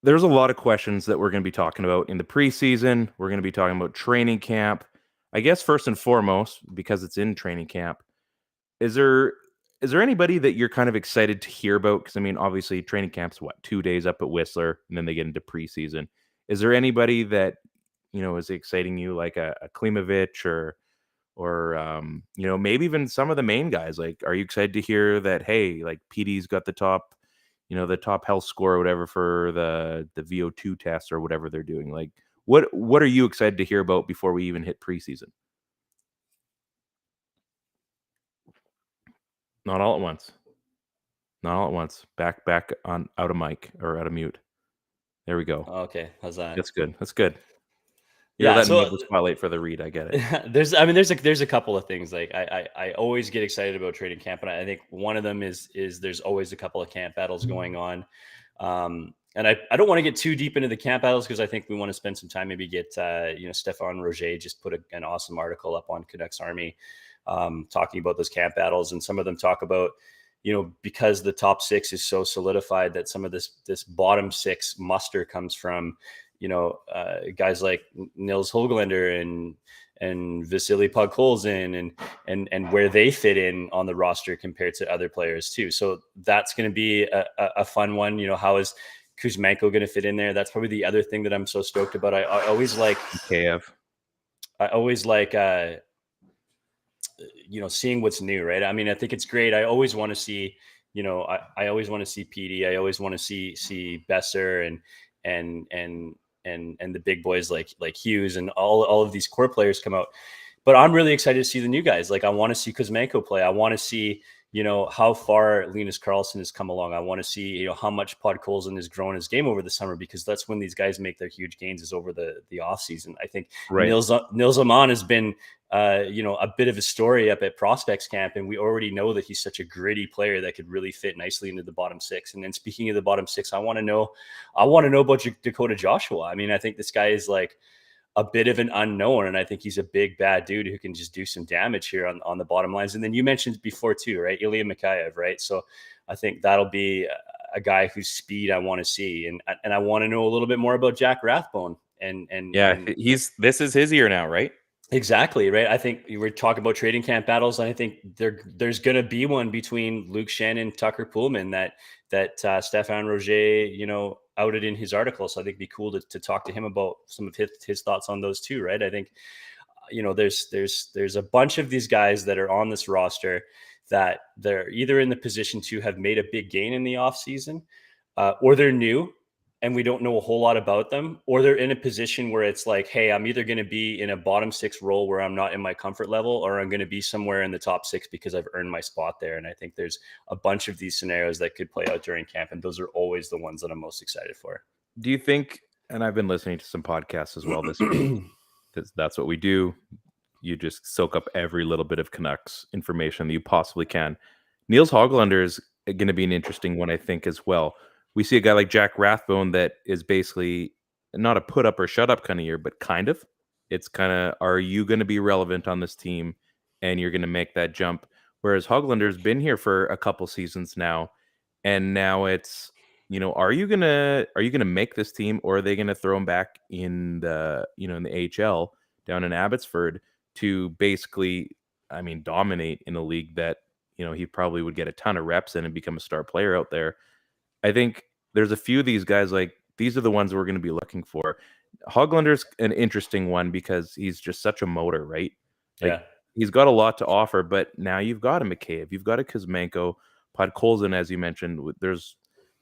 There's a lot of questions that we're going to be talking about in the preseason. We're going to be talking about training camp. I guess first and foremost, because it's in training camp, is there anybody that you're kind of excited to hear about? Because, obviously training camp's 2 days up at Whistler, and then they get into preseason. Is there anybody that, is exciting you, like a Klimovich or maybe even some of the main guys? Like, are you excited to hear that, hey, like PD's got the top, the top health score or whatever for the VO2 test or whatever they're doing? Like, what are you excited to hear about before we even hit preseason? Not all at once. Not all at once. Back on out of mic or out of mute. There we go. Okay, how's that? That's good. You're letting me have the spotlight for the read. I get it. There's a couple of things. Like I always get excited about training camp, and I think one of them is there's always a couple of camp battles going on. And I don't want to get too deep into the camp battles because I think we want to spend some time, maybe get Stefan Roger just put an awesome article up on Canucks Army talking about those camp battles, and some of them talk about because the top 6 is so solidified that some of this bottom 6 muster comes from guys like Nils Höglander Vasily Podkolzin and where they fit in on the roster compared to other players too. So that's going to be a fun one. How is Kuzmenko going to fit in there? That's probably the other thing that I'm so stoked about. I always like seeing what's new, right? I mean, I think it's great. I always want to see, I always want to see Petey. I always want to see Besser and the big boys like Hughes and all of these core players come out. But I'm really excited to see the new guys. Like I want to see Kuzmenko play. I want to see, how far Linus Karlsson has come along. I want to see, how much Podkolzin has grown his game over the summer, because that's when these guys make their huge gains, is over the off season. I think Nils Aman has been, a bit of a story up at prospects camp, and we already know that he's such a gritty player that could really fit nicely into the bottom six. And then speaking of the bottom six, I want to know about Dakota Joshua. I mean, I think this guy is like a bit of an unknown, and I think he's a big bad dude who can just do some damage here on the bottom lines. And then you mentioned before too, right? Ilya Mikheyev, right? So I think that'll be a guy whose speed I want to see, and I want to know a little bit more about Jack Rathbone. And this is his year now, right? Exactly, right. I think you were talking about trading camp battles, and I think there's going to be one between Luke Schenn and Tucker Poolman that Stefan Roger, outed in his article. So I think it'd be cool to talk to him about some of his thoughts on those too, right? I think, there's a bunch of these guys that are on this roster that they're either in the position to have made a big gain in the offseason, or they're new and we don't know a whole lot about them, or they're in a position where it's like, hey, I'm either going to be in a bottom six role where I'm not in my comfort level, or I'm going to be somewhere in the top six because I've earned my spot there. And I think there's a bunch of these scenarios that could play out during camp, and those are always the ones that I'm most excited for. Do you think, and I've been listening to some podcasts as well this week, because that's what we do. You just soak up every little bit of Canucks information that you possibly can. Niels Hoglander is going to be an interesting one, I think, as well. We see a guy like Jack Rathbone that is basically not a put up or shut up kind of year, but kind of. It's kind of, are you going to be relevant on this team and you're going to make that jump? Whereas Hoglander's been here for a couple seasons now, and now it's, are you gonna make this team, or are they gonna throw him back in the in the AHL down in Abbotsford to basically, dominate in a league that he probably would get a ton of reps in and become a star player out there? I think there's a few of these guys, like these are the ones we're going to be looking for. Hoglander's an interesting one because he's just such a motor, right? Like, he's got a lot to offer, but now you've got a Mikheyev, you've got a Kuzmenko, Podkolzin, as you mentioned. There's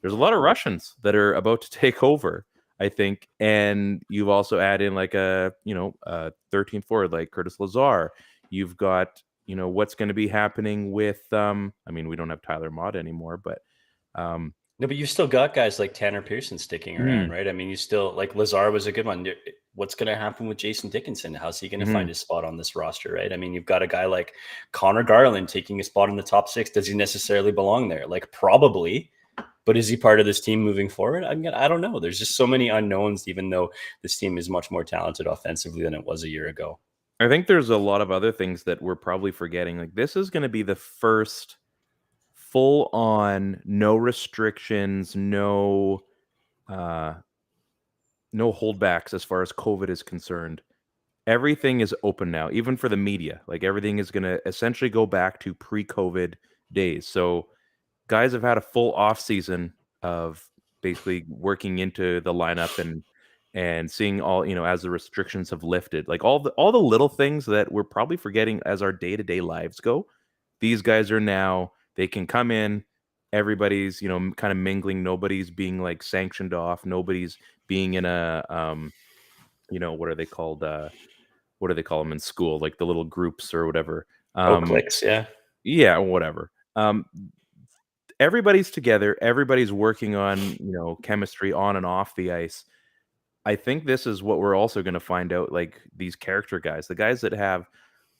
a lot of Russians that are about to take over, I think, and you've also add in like a 13 forward like Curtis Lazar. You've got what's going to be happening with we don't have Tyler Mott anymore, but no, but you've still got guys like Tanner Pearson sticking around, right? I mean, you still, like, Lazar was a good one. What's going to happen with Jason Dickinson? How's he going to find his spot on this roster, right? I mean, you've got a guy like Connor Garland taking a spot in the top six. Does he necessarily belong there? Like, probably, but is he part of this team moving forward? I don't know. There's just so many unknowns, even though this team is much more talented offensively than it was a year ago. I think there's a lot of other things that we're probably forgetting. Like, this is going to be the first full on, no restrictions, no holdbacks as far as COVID is concerned. Everything is open now, even for the media. Like, everything is going to essentially go back to pre-COVID days. So guys have had a full off season of basically working into the lineup and seeing all, as the restrictions have lifted, like all the little things that we're probably forgetting as our day-to-day lives go. These guys are now, they can come in, everybody's, kind of mingling. Nobody's being like sanctioned off. Nobody's being in a, what are they called? What do they call them in school? Like the little groups or whatever. Cliques. Yeah. Yeah. Whatever. Everybody's together. Everybody's working on, chemistry on and off the ice. I think this is what we're also going to find out, like these character guys, the guys that have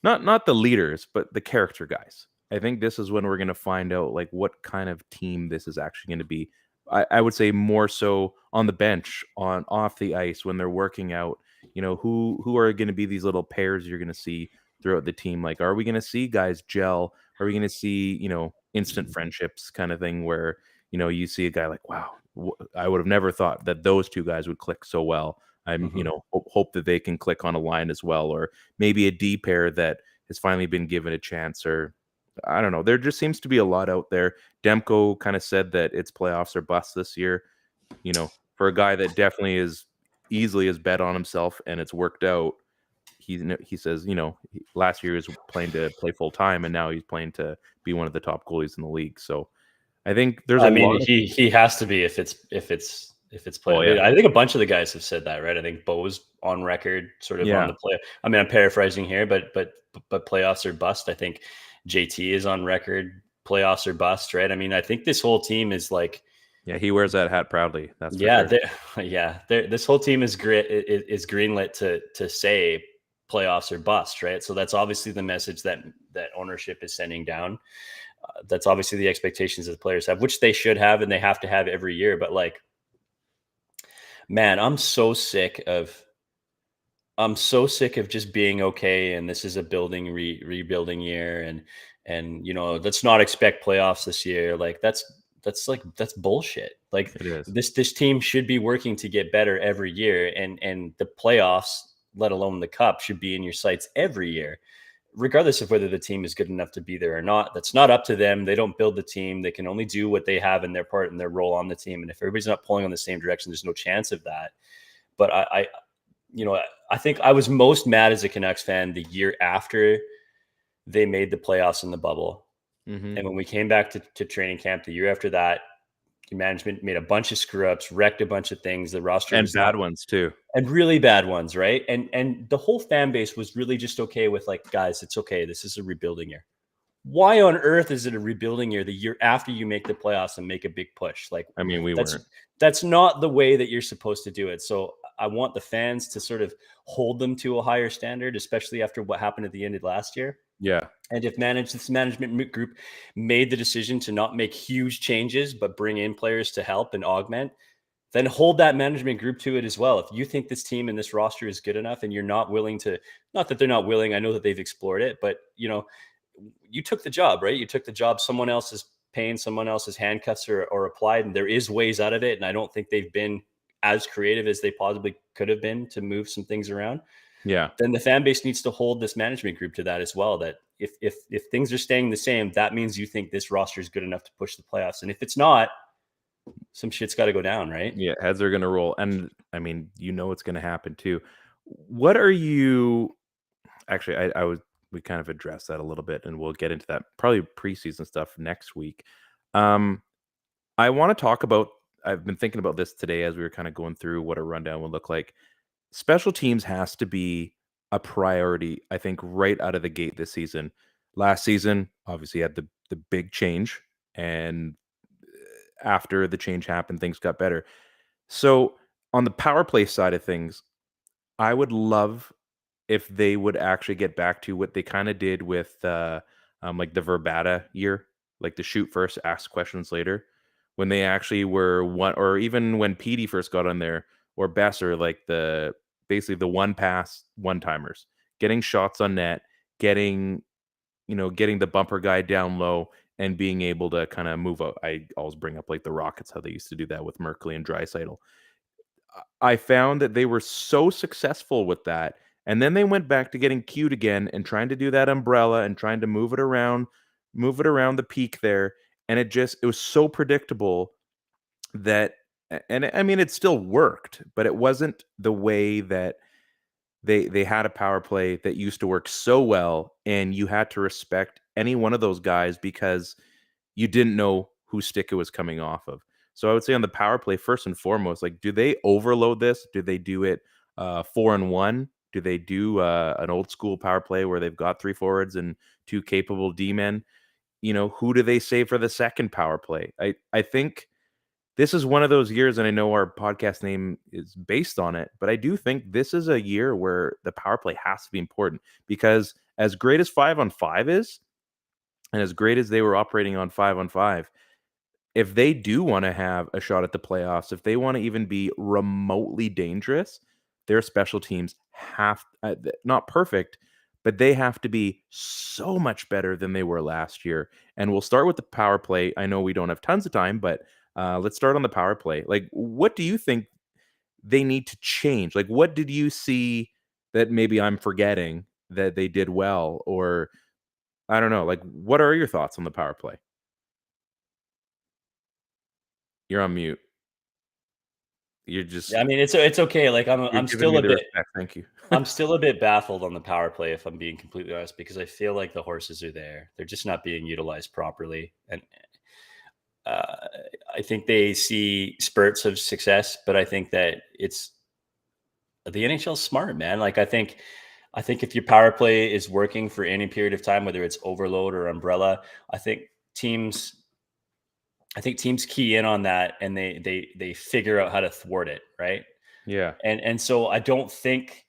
not the leaders, but the character guys. I think this is when we're going to find out like what kind of team this is actually going to be. I would say more so on the bench, on off the ice when they're working out, who are going to be these little pairs you're going to see throughout the team. Like, are we going to see guys gel? Are we going to see, instant friendships kind of thing where, you see a guy like, wow, I would have never thought that those two guys would click so well. I'm, Mhm. hope that they can click on a line as well, or maybe a D pair that has finally been given a chance, or I don't know. There just seems to be a lot out there. Demko kind of said that it's playoffs or bust this year. For a guy that definitely is easily has bet on himself and it's worked out. He says, last year he was playing to play full time, and now he's playing to be one of the top goalies in the league. So I think there's a I mean, lot of he has to be if it's play. Oh, yeah. I think a bunch of the guys have said that, right? I think Bo's on record, sort of on Yeah. the play. I mean, I'm paraphrasing here, but playoffs are bust. I think JT is on record, playoffs are bust, right? I mean, I think this whole team is like, Yeah, he wears that hat proudly. That's for yeah, sure. this whole team is greenlit to say playoffs are bust, right? So that's obviously the message that ownership is sending down. That's obviously the expectations that the players have, which they should have, and they have to have every year. But like, man, I'm so sick of just being okay. And this is a rebuilding year, and let's not expect playoffs this year. Like that's bullshit. Like It is. this team should be working to get better every year, and the playoffs, let alone the cup, should be in your sights every year, regardless of whether the team is good enough to be there or not. That's not up to them. They don't build the team. They can only do what they have in their part and their role on the team. And if everybody's not pulling on the same direction, there's no chance of that. But I think I was most mad as a Canucks fan the year after they made the playoffs in the bubble. Mm-hmm. And when we came back to training camp the year after that, the management made a bunch of screw ups, wrecked a bunch of things. The roster And was bad ones too. and really bad ones, right? And the whole fan base was really just okay with, like, guys, it's okay. This is a rebuilding year. Why on earth is it a rebuilding year the year after you make the playoffs and make a big push? Like, I mean, we weren't. that's not the way that you're supposed to do it. So I want the fans to sort of hold them to a higher standard, especially after what happened at the end of last year. Yeah. And if this management group made the decision to not make huge changes, but bring in players to help and augment, then hold that management group to it as well. If you think this team and this roster is good enough and you're not willing to, not that they're not willing, I know that they've explored it, but you took the job, right? You took the job. Someone else is paying someone else's handcuffs or applied, and there is ways out of it. And I don't think they've been as creative as they possibly could have been to move some things around. Yeah. Then the fan base needs to hold this management group to that as well. That if things are staying the same, that means you think this roster is good enough to push the playoffs. And if it's not, some shit's got to go down, right? Yeah, heads are going to roll. And I mean, it's going to happen too. What are you actually, we kind of addressed that a little bit, and we'll get into that probably preseason stuff next week. I want to talk about, I've been thinking about this today as we were kind of going through what a rundown would look like. Special teams has to be a priority, I think, right out of the gate this season. Last season, obviously, had the big change, and after the change happened, things got better. So on the power play side of things, I would love if they would actually get back to what they kind of did with like the Verbata year, like the shoot first, ask questions later, when they actually were one, or even when Petey first got on there, or Besser, like basically the one pass, one timers, getting shots on net, getting the bumper guy down low, and being able to kind of move out. I always bring up like the Rockets, how they used to do that with Merkley and Draisaitl. I found that they were so successful with that. And then they went back to getting cute again and trying to do that umbrella and trying to move it around the peak there. And it was so predictable that, and I mean, it still worked, but it wasn't the way that they had a power play that used to work so well. And you had to respect any one of those guys because you didn't know whose stick it was coming off of. So I would say on the power play, first and foremost, like, do they overload this? Do they do it 4-1? Do they do an old school power play where they've got 3 forwards and 2 capable D-men? Who do they save for the second power play? I think this is one of those years, and I know our podcast name is based on it, but I do think this is a year where the power play has to be important, because as great as 5-on-5 is, and as great as they were operating on 5-on-5, if they do want to have a shot at the playoffs, if they want to even be remotely dangerous, their special teams have not perfect, but they have to be so much better than they were last year. And we'll start with the power play. I know we don't have tons of time, but let's start on the power play. Like, what do you think they need to change? Like, what did you see that maybe I'm forgetting that they did well? Or I don't know. Like, what are your thoughts on the power play? You're on mute. You're just Yeah, I mean, it's okay. Like you're I'm giving still me a the bit respect. Thank you. I'm still a bit baffled on the power play, if I'm being completely honest, because I feel like the horses are there. They're just not being utilized properly. And uh, I think they see spurts of success, but I think that it's the NHL's smart, man. Like I think if your power play is working for any period of time, whether it's overload or umbrella, I think teams teams key in on that and they figure out how to thwart it, right? Yeah. And so I don't think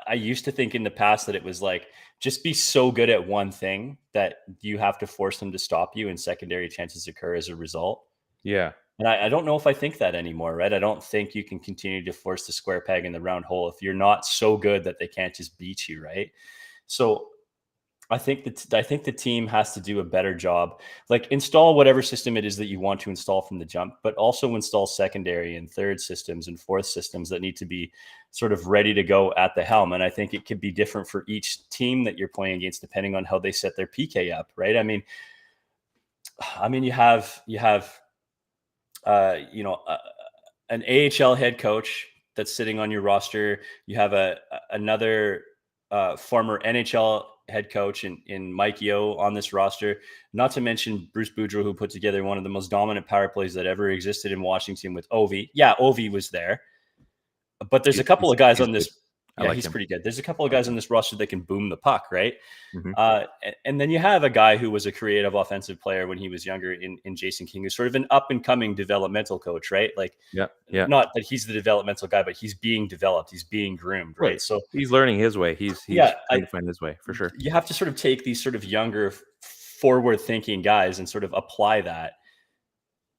I used to think in the past that it was like just be so good at one thing that you have to force them to stop you and secondary chances occur as a result. Yeah. And I don't know if I think that anymore, right? I don't think you can continue to force the square peg in the round hole if you're not so good that they can't just beat you, right? So I think the team has to do a better job. Like install whatever system it is that you want to install from the jump, but also install secondary and third systems and fourth systems that need to be sort of ready to go at the helm. And I think it could be different for each team that you're playing against, depending on how they set their PK up, right? I mean, you have you know, an AHL head coach that's sitting on your roster. You have another former NHL head coach in Mike Yeo on this roster. Not to mention Bruce Boudreau, who put together one of the most dominant power plays that ever existed in Washington with Ovi. Yeah, Ovi was there, but there's a couple of guys on good. this. I Yeah, like he's him. pretty good. There's a couple of guys on this roster that can boom the puck, right? Mhm. And then you have a guy who was a creative offensive player when he was younger in Jason King, who's sort of an up and coming developmental coach, right? Like, Yeah. Yeah. not that he's the developmental guy, but he's being developed, he's being groomed, right? So he's learning his way. He's yeah, trying to find his way for sure. you have to sort of take these sort of younger, forward thinking guys and sort of apply that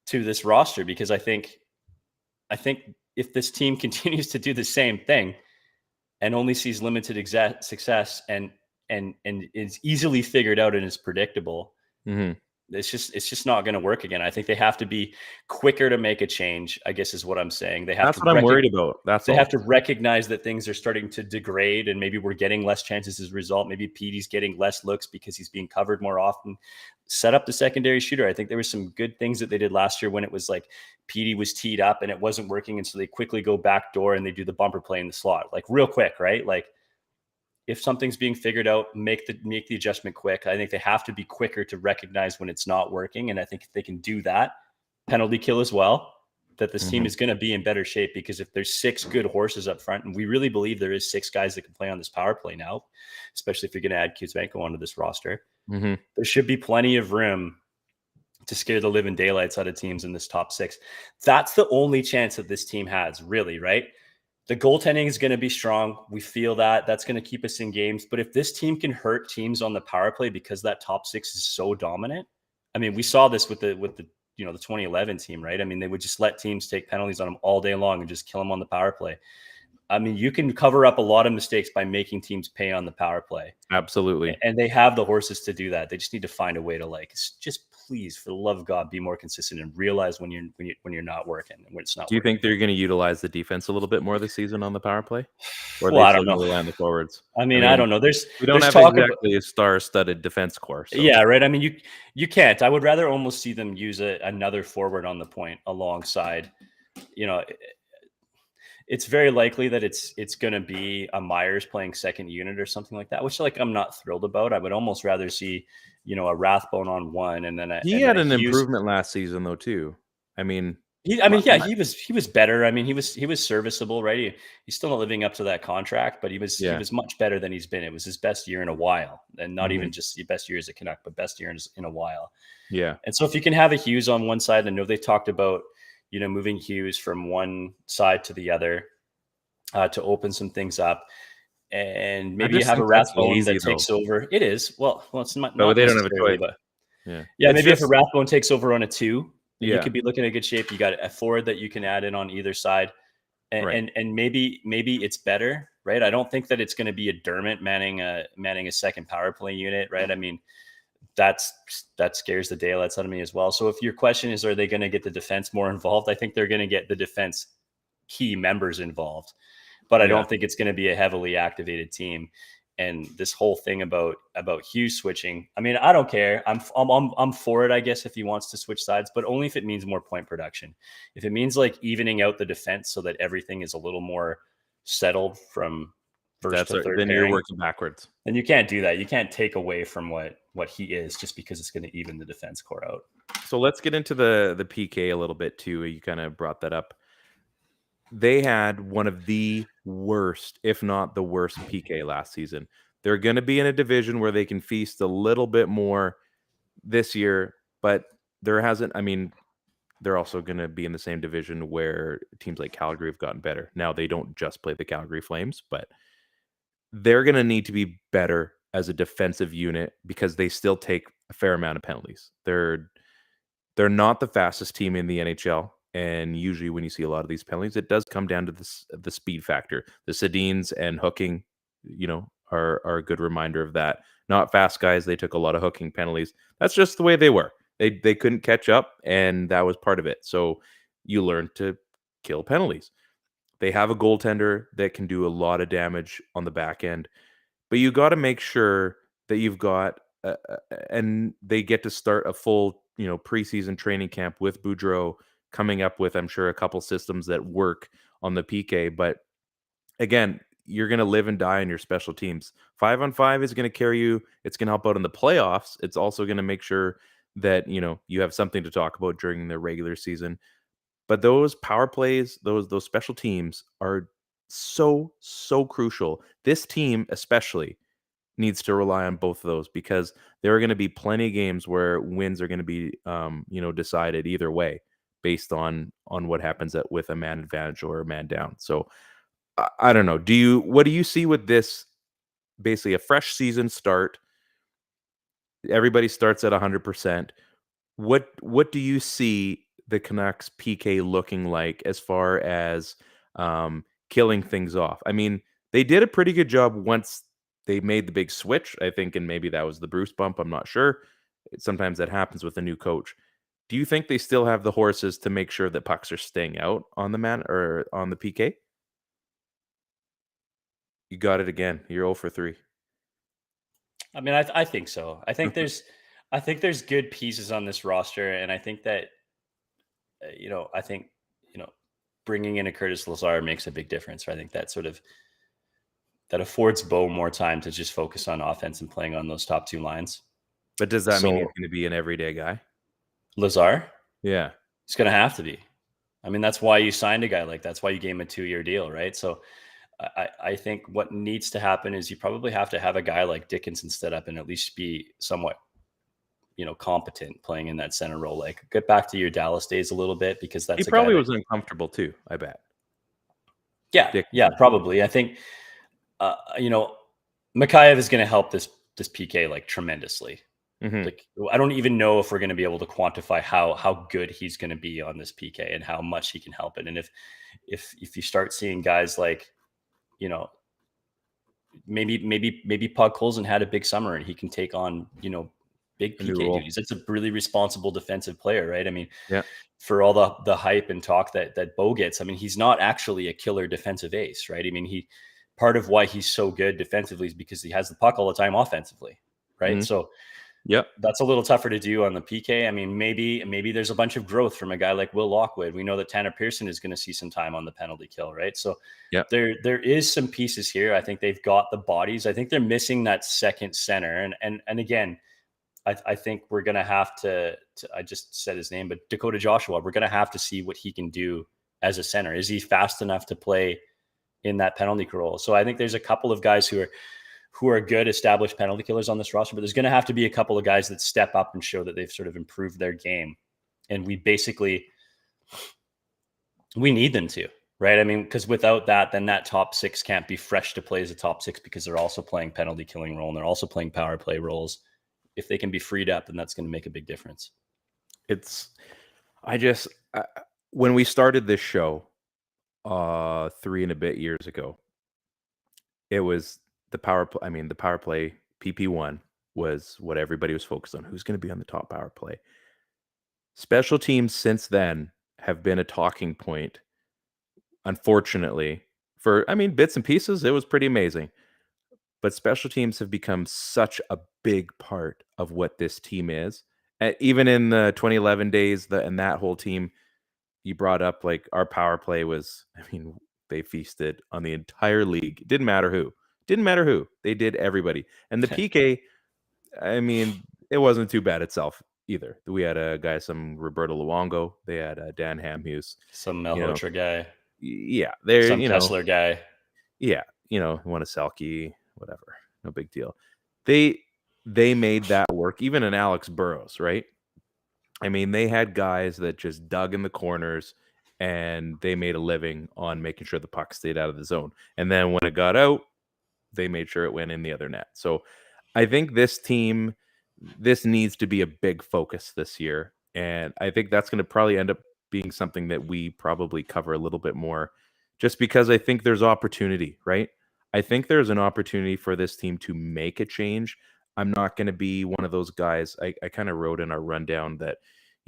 to this roster, because I think if this team continues to do the same thing and only sees limited success and is easily figured out and is predictable, Mhm. it's just not going to work again. I think they have to be quicker to make a change, I guess is what I'm saying. They have That's to what I'm worried about. That's they all. have to recognize that things are starting to degrade and maybe we're getting less chances as a result. Maybe Petey's getting less looks because he's being covered more often. Set up the secondary shooter. I think there was some good things that they did last year when it was like Petey was teed up and it wasn't working. And so they quickly go back door and they do the bumper play in the slot, like real quick, right? Like if something's being figured out, make the adjustment quick. I think they have to be quicker to recognize when it's not working. And I think if they can do that, penalty kill as well, that this team Mhm. is going to be in better shape, because if there's six good horses up front, and we really believe there is six guys that can play on this power play now, especially if you're going to add Kuzmenko onto this roster, Mhm. there should be plenty of room to scare the living daylights out of teams in this top six. That's the only chance that this team has, really, right? The goaltending is going to be strong. We feel that that's going to keep us in games. But if this team can hurt teams on the power play because that top six is so dominant, I mean, we saw this with the the 2011 team, right? I mean, they would just let teams take penalties on them all day long and just kill them on the power play. I mean, you can cover up a lot of mistakes by making teams pay on the power play. Absolutely. And they have the horses to do that. They just need to find a way to, like, just please, for the love of God, be more consistent and realize when you're not working and when it's not Do you working. think they're going to utilize the defense a little bit more this season on the power play? Or are Well, they I still don't going to know. rely on the forwards? I mean, I don't know. We don't have talk about, exactly a star-studded defense core. So. yeah, right. I mean, you can't. I would rather almost see them use another forward on the point alongside. You know, it's very likely that it's going to be a Myers playing second unit or something like that, which, like, I'm not thrilled about. I would almost rather see, a Rathbone on one and then He had an improvement last season, though, too. I mean, he was better. I mean, he was serviceable, right? He's still not living up to that contract, but he was much better than he's been. It was his best year in a while, and not even just the best year as a Canuck, but best year in a while. Yeah. And so if you can have a Hughes on one side, I know they talked about, moving Hughes from one side to the other to open some things up. And maybe you have a Rathbone that takes over. It is. Well, it's not But they don't have a necessarily, choice. but Yeah. maybe if a Rathbone takes over on a 2, you Yeah. could be looking at good shape. You got a forward that you can add in on either side. And maybe it's better, right? I don't think that it's going to be a Dermott manning a second power play unit, right? I mean, that scares the daylights out of me as well. So if your question is, are they going to get the defense more involved? I think they're going to get the defense key members involved, but I Yeah. don't think it's going to be a heavily activated team. And this whole thing about Hughes switching, I mean, I don't care. I'm for it, I guess, if he wants to switch sides, but only if it means more point production. If it means like evening out the defense so that everything is a little more settled from first to third then pairing, you're working backwards. and you can't do that. You can't take away from what he is just because it's going to even the defense core out. So let's get into the PK a little bit too. You kind of brought that up. They had one of the worst, if not the worst, PK last season. They're going to be in a division where they can feast a little bit more this year, but there hasn't. I mean, they're also going to be in the same division where teams like Calgary have gotten better. Now, they don't just play the Calgary Flames, but they're going to need to be better as a defensive unit because they still take a fair amount of penalties. They're not the fastest team in the NHL. And usually when you see a lot of these penalties, it does come down to the speed factor. The Sedins and hooking, are a good reminder of that. Not fast guys. They took a lot of hooking penalties. That's just the way they were. They couldn't catch up, and that was part of it. So you learn to kill penalties. They have a goaltender that can do a lot of damage on the back end, but you got to make sure that you've got, and they get to start a full, preseason training camp with Boudreau coming up with, I'm sure, a couple systems that work on the PK. But again, you're going to live and die in your special teams. 5-on-5 is going to carry you. It's going to help out in the playoffs. It's also going to make sure that, you have something to talk about during the regular season. But those power plays, those special teams are so, so crucial. This team especially needs to rely on both of those because there are going to be plenty of games where wins are going to be, decided either way based on what happens with a man advantage or a man down. So I don't know. What do you see with this? Basically a fresh season start. Everybody starts at 100%. What do you see the Canucks PK looking like as far as killing things off? I mean, they did a pretty good job once they made the big switch, I think, and maybe that was the Bruce bump. I'm not sure. Sometimes that happens with a new coach. Do you think they still have the horses to make sure that pucks are staying out on the man or on the PK? You got it again. You're 0 for 3. I mean, I think so. I think there's good pieces on this roster, and I think that bringing in a Curtis Lazar makes a big difference. Right? I think that affords Bo more time to just focus on offense and playing on those top two lines. But does that mean he's going to be an everyday guy? Lazar? Yeah. He's going to have to be. I mean, that's why you signed a guy like that. That's why you gave him a 2-year deal, right? So I think what needs to happen is you probably have to have a guy like Dickinson step up and at least be somewhat, competent playing in that center role. Like get back to your Dallas days a little bit because that's he probably was uncomfortable too, I bet. Yeah. Dickinson. Yeah, probably. I think, Mikheyev is going to help this PK like tremendously. Mm-hmm. Like I don't even know if we're going to be able to quantify how good he's going to be on this PK and how much he can help it. And if you start seeing guys like, maybe Pug Colson had a big summer and he can take on, big PK duties. It's a really responsible defensive player, right? I mean, yeah. For all the hype and talk that Bo gets, I mean, he's not actually a killer defensive ace, right? I mean, part of why he's so good defensively is because he has the puck all the time offensively, right? Mm-hmm. So yep, that's a little tougher to do on the PK. I mean, maybe there's a bunch of growth from a guy like Will Lockwood. We know that Tanner Pearson is going to see some time on the penalty kill, right? So yeah, there is some pieces here. I think they've got the bodies. I think they're missing that second center. And again, I think we're going to have to, I just said his name, but Dakota Joshua, we're going to have to see what he can do as a center. Is he fast enough to play in that penalty role? So I think there's a couple of guys who are good established penalty killers on this roster, but there's going to have to be a couple of guys that step up and show that they've sort of improved their game. And we need them to, right? I mean, because without that, then that top six can't be fresh to play as a top six because they're also playing penalty killing role and they're also playing power play roles. If they can be freed up, then that's going to make a big difference. When we started this show 3 and a bit years ago, it was the power play. I mean, the power play PP1 was what everybody was focused on. Who's going to be on the top power play? Special teams since then have been a talking point unfortunately, bits and pieces, it was pretty amazing. But special teams have become such a big part of what this team is. Even in the 2011 days, and that whole team, you brought up, like, our power play was, they feasted on the entire league. It didn't matter who. They did everybody. And the PK, it wasn't too bad itself either. We had a guy, some Roberto Luongo. They had Dan Hamhuis. Some Malhotra guy. Yeah. They're, some Kessler guy. Yeah. One a Selke, whatever. No big deal. They made that work. Even in Alex Burrows, right? They had guys that just dug in the corners, and they made a living on making sure the puck stayed out of the zone. And then when it got out, they made sure it went in the other net. So I think this team, this needs to be a big focus this year. And I think that's going to probably end up being something that we probably cover a little bit more, just because I think there's opportunity, right? I think there's an opportunity for this team to make a change. I'm not going to be one of those guys. I kind of wrote in our rundown that,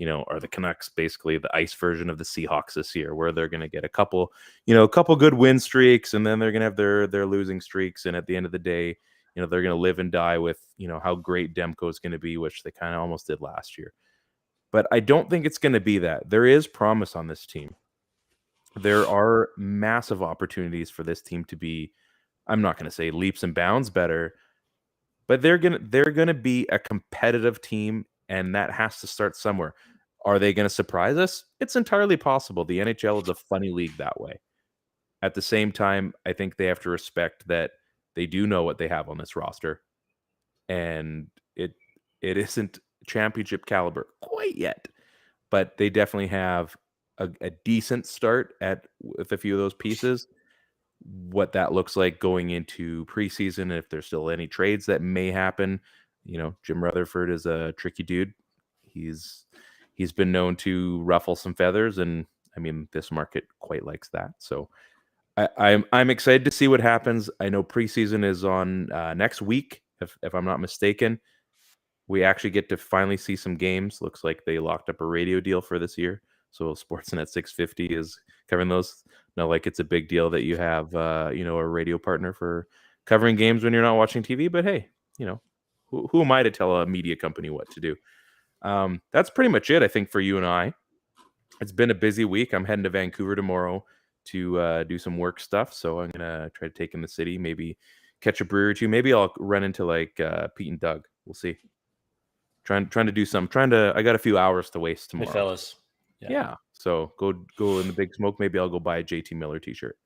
are the Canucks basically the ice version of the Seahawks this year, where they're going to get a couple good win streaks, and then they're going to have their losing streaks. And at the end of the day, they're going to live and die with, how great Demko is going to be, which they kind of almost did last year. But I don't think it's going to be that. There is promise on this team. There are massive opportunities for this team to be, I'm not going to say leaps and bounds better, but they're gonna be a competitive team, and that has to start somewhere. Are they going to surprise us? It's entirely possible. The NHL is a funny league that way. At the same time, I think they have to respect that they do know what they have on this roster, and it isn't championship caliber quite yet, but they definitely have a decent start with a few of those pieces. What that looks like going into preseason, if there's still any trades that may happen. Jim Rutherford is a tricky dude. He's been known to ruffle some feathers, and this market quite likes that. So I'm excited to see what happens. I know preseason is on next week, if I'm not mistaken. We actually get to finally see some games. Looks like they locked up a radio deal for this year, so Sportsnet 650 is covering those. Not like it's a big deal that you have a radio partner for covering games when you're not watching TV, but hey, who am I to tell a media company what to do? That's pretty much it, I think, for you and I. It's been a busy week. I'm heading to Vancouver tomorrow to do some work stuff, so I'm gonna try to take in the city, maybe catch a brew or two. Maybe I'll run into like Pete and Doug. We'll see. Trying to do some. I got a few hours to waste tomorrow. Hey, fellas. Yeah. So go in the big smoke. Maybe I'll go buy a JT Miller t-shirt.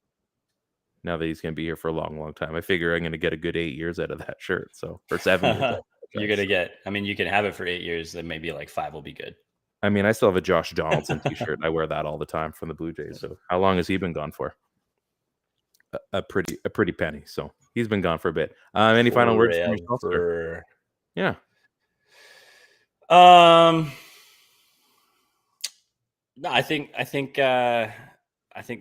Now that he's going to be here for a long, long time, I figure I'm going to get a good 8 years out of that shirt. So for 7 years, you're going to get. You can have it for 8 years. Then maybe like 5 will be good. I still have a Josh Donaldson t-shirt. I wear that all the time from the Blue Jays. So how long has he been gone for? A pretty penny. So he's been gone for a bit. Any final words from yourself, sir? Yeah. No, I think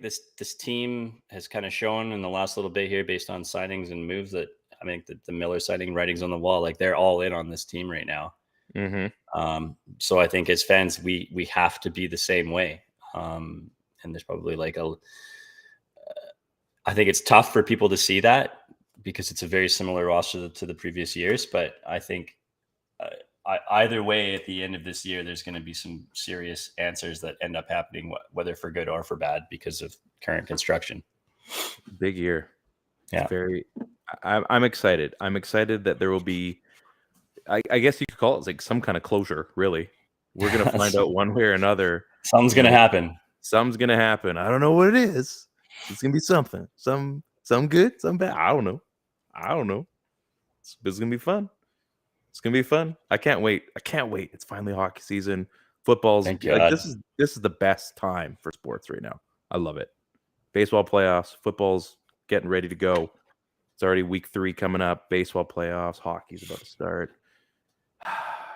this team has kind of shown in the last little bit here, based on signings and moves, that I think that the Miller signing, writing's on the wall. Like, they're all in on this team right now. Mm-hmm. So I think as fans, we have to be the same way. And there's probably I think it's tough for people to see that, because it's a very similar roster to the previous years. But I think either way, at the end of this year, there's going to be some serious answers that end up happening, whether for good or for bad, because of current construction. Big year. Yeah. I'm excited. I'm excited that there will be, I guess you could call it like some kind of closure, really. We're going to find out one way or another. Something's going to happen. Something's going to happen. I don't know what it is. It's going to be something. Some good, some bad. I don't know. It's going to be fun. It's going to be fun. I can't wait. It's finally hockey season. Football's like, this is the best time for sports right now. I love it. Baseball playoffs, football's getting ready to go. It's already week 3 coming up. Baseball playoffs, hockey's about to start.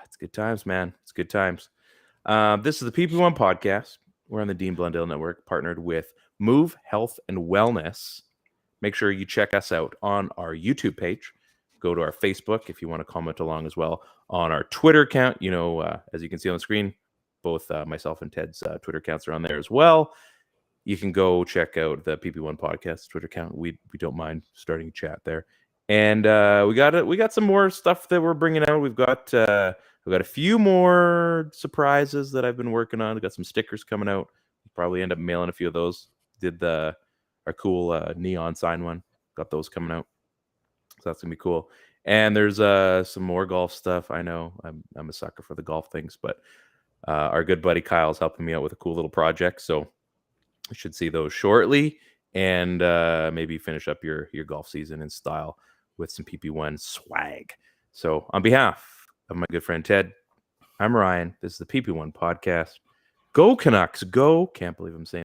It's good times, man. It's good times. This is the PP1 Podcast. We're on the Dean Blundell Network, partnered with Move Health and Wellness. Make sure you check us out on our YouTube page. Go to our Facebook if you want to comment along as well. On our Twitter account, as you can see on the screen, both myself and Ted's Twitter accounts are on there as well. you can go check out the PP1 Podcast Twitter account. We don't mind starting a chat there. And we got some more stuff that we're bringing out. We've got a few more surprises that I've been working on. We've got some stickers coming out. Probably end up mailing a few of those. Did our cool neon sign one. Got those coming out. So that's gonna be cool. And there's some more golf stuff. I know I'm a sucker for the golf things, but our good buddy Kyle's helping me out with a cool little project. So we should see those shortly, and maybe finish up your golf season in style with some PP1 swag. So on behalf of my good friend Ted, I'm Ryan. This is the PP1 Podcast. Go Canucks, go. Can't believe I'm saying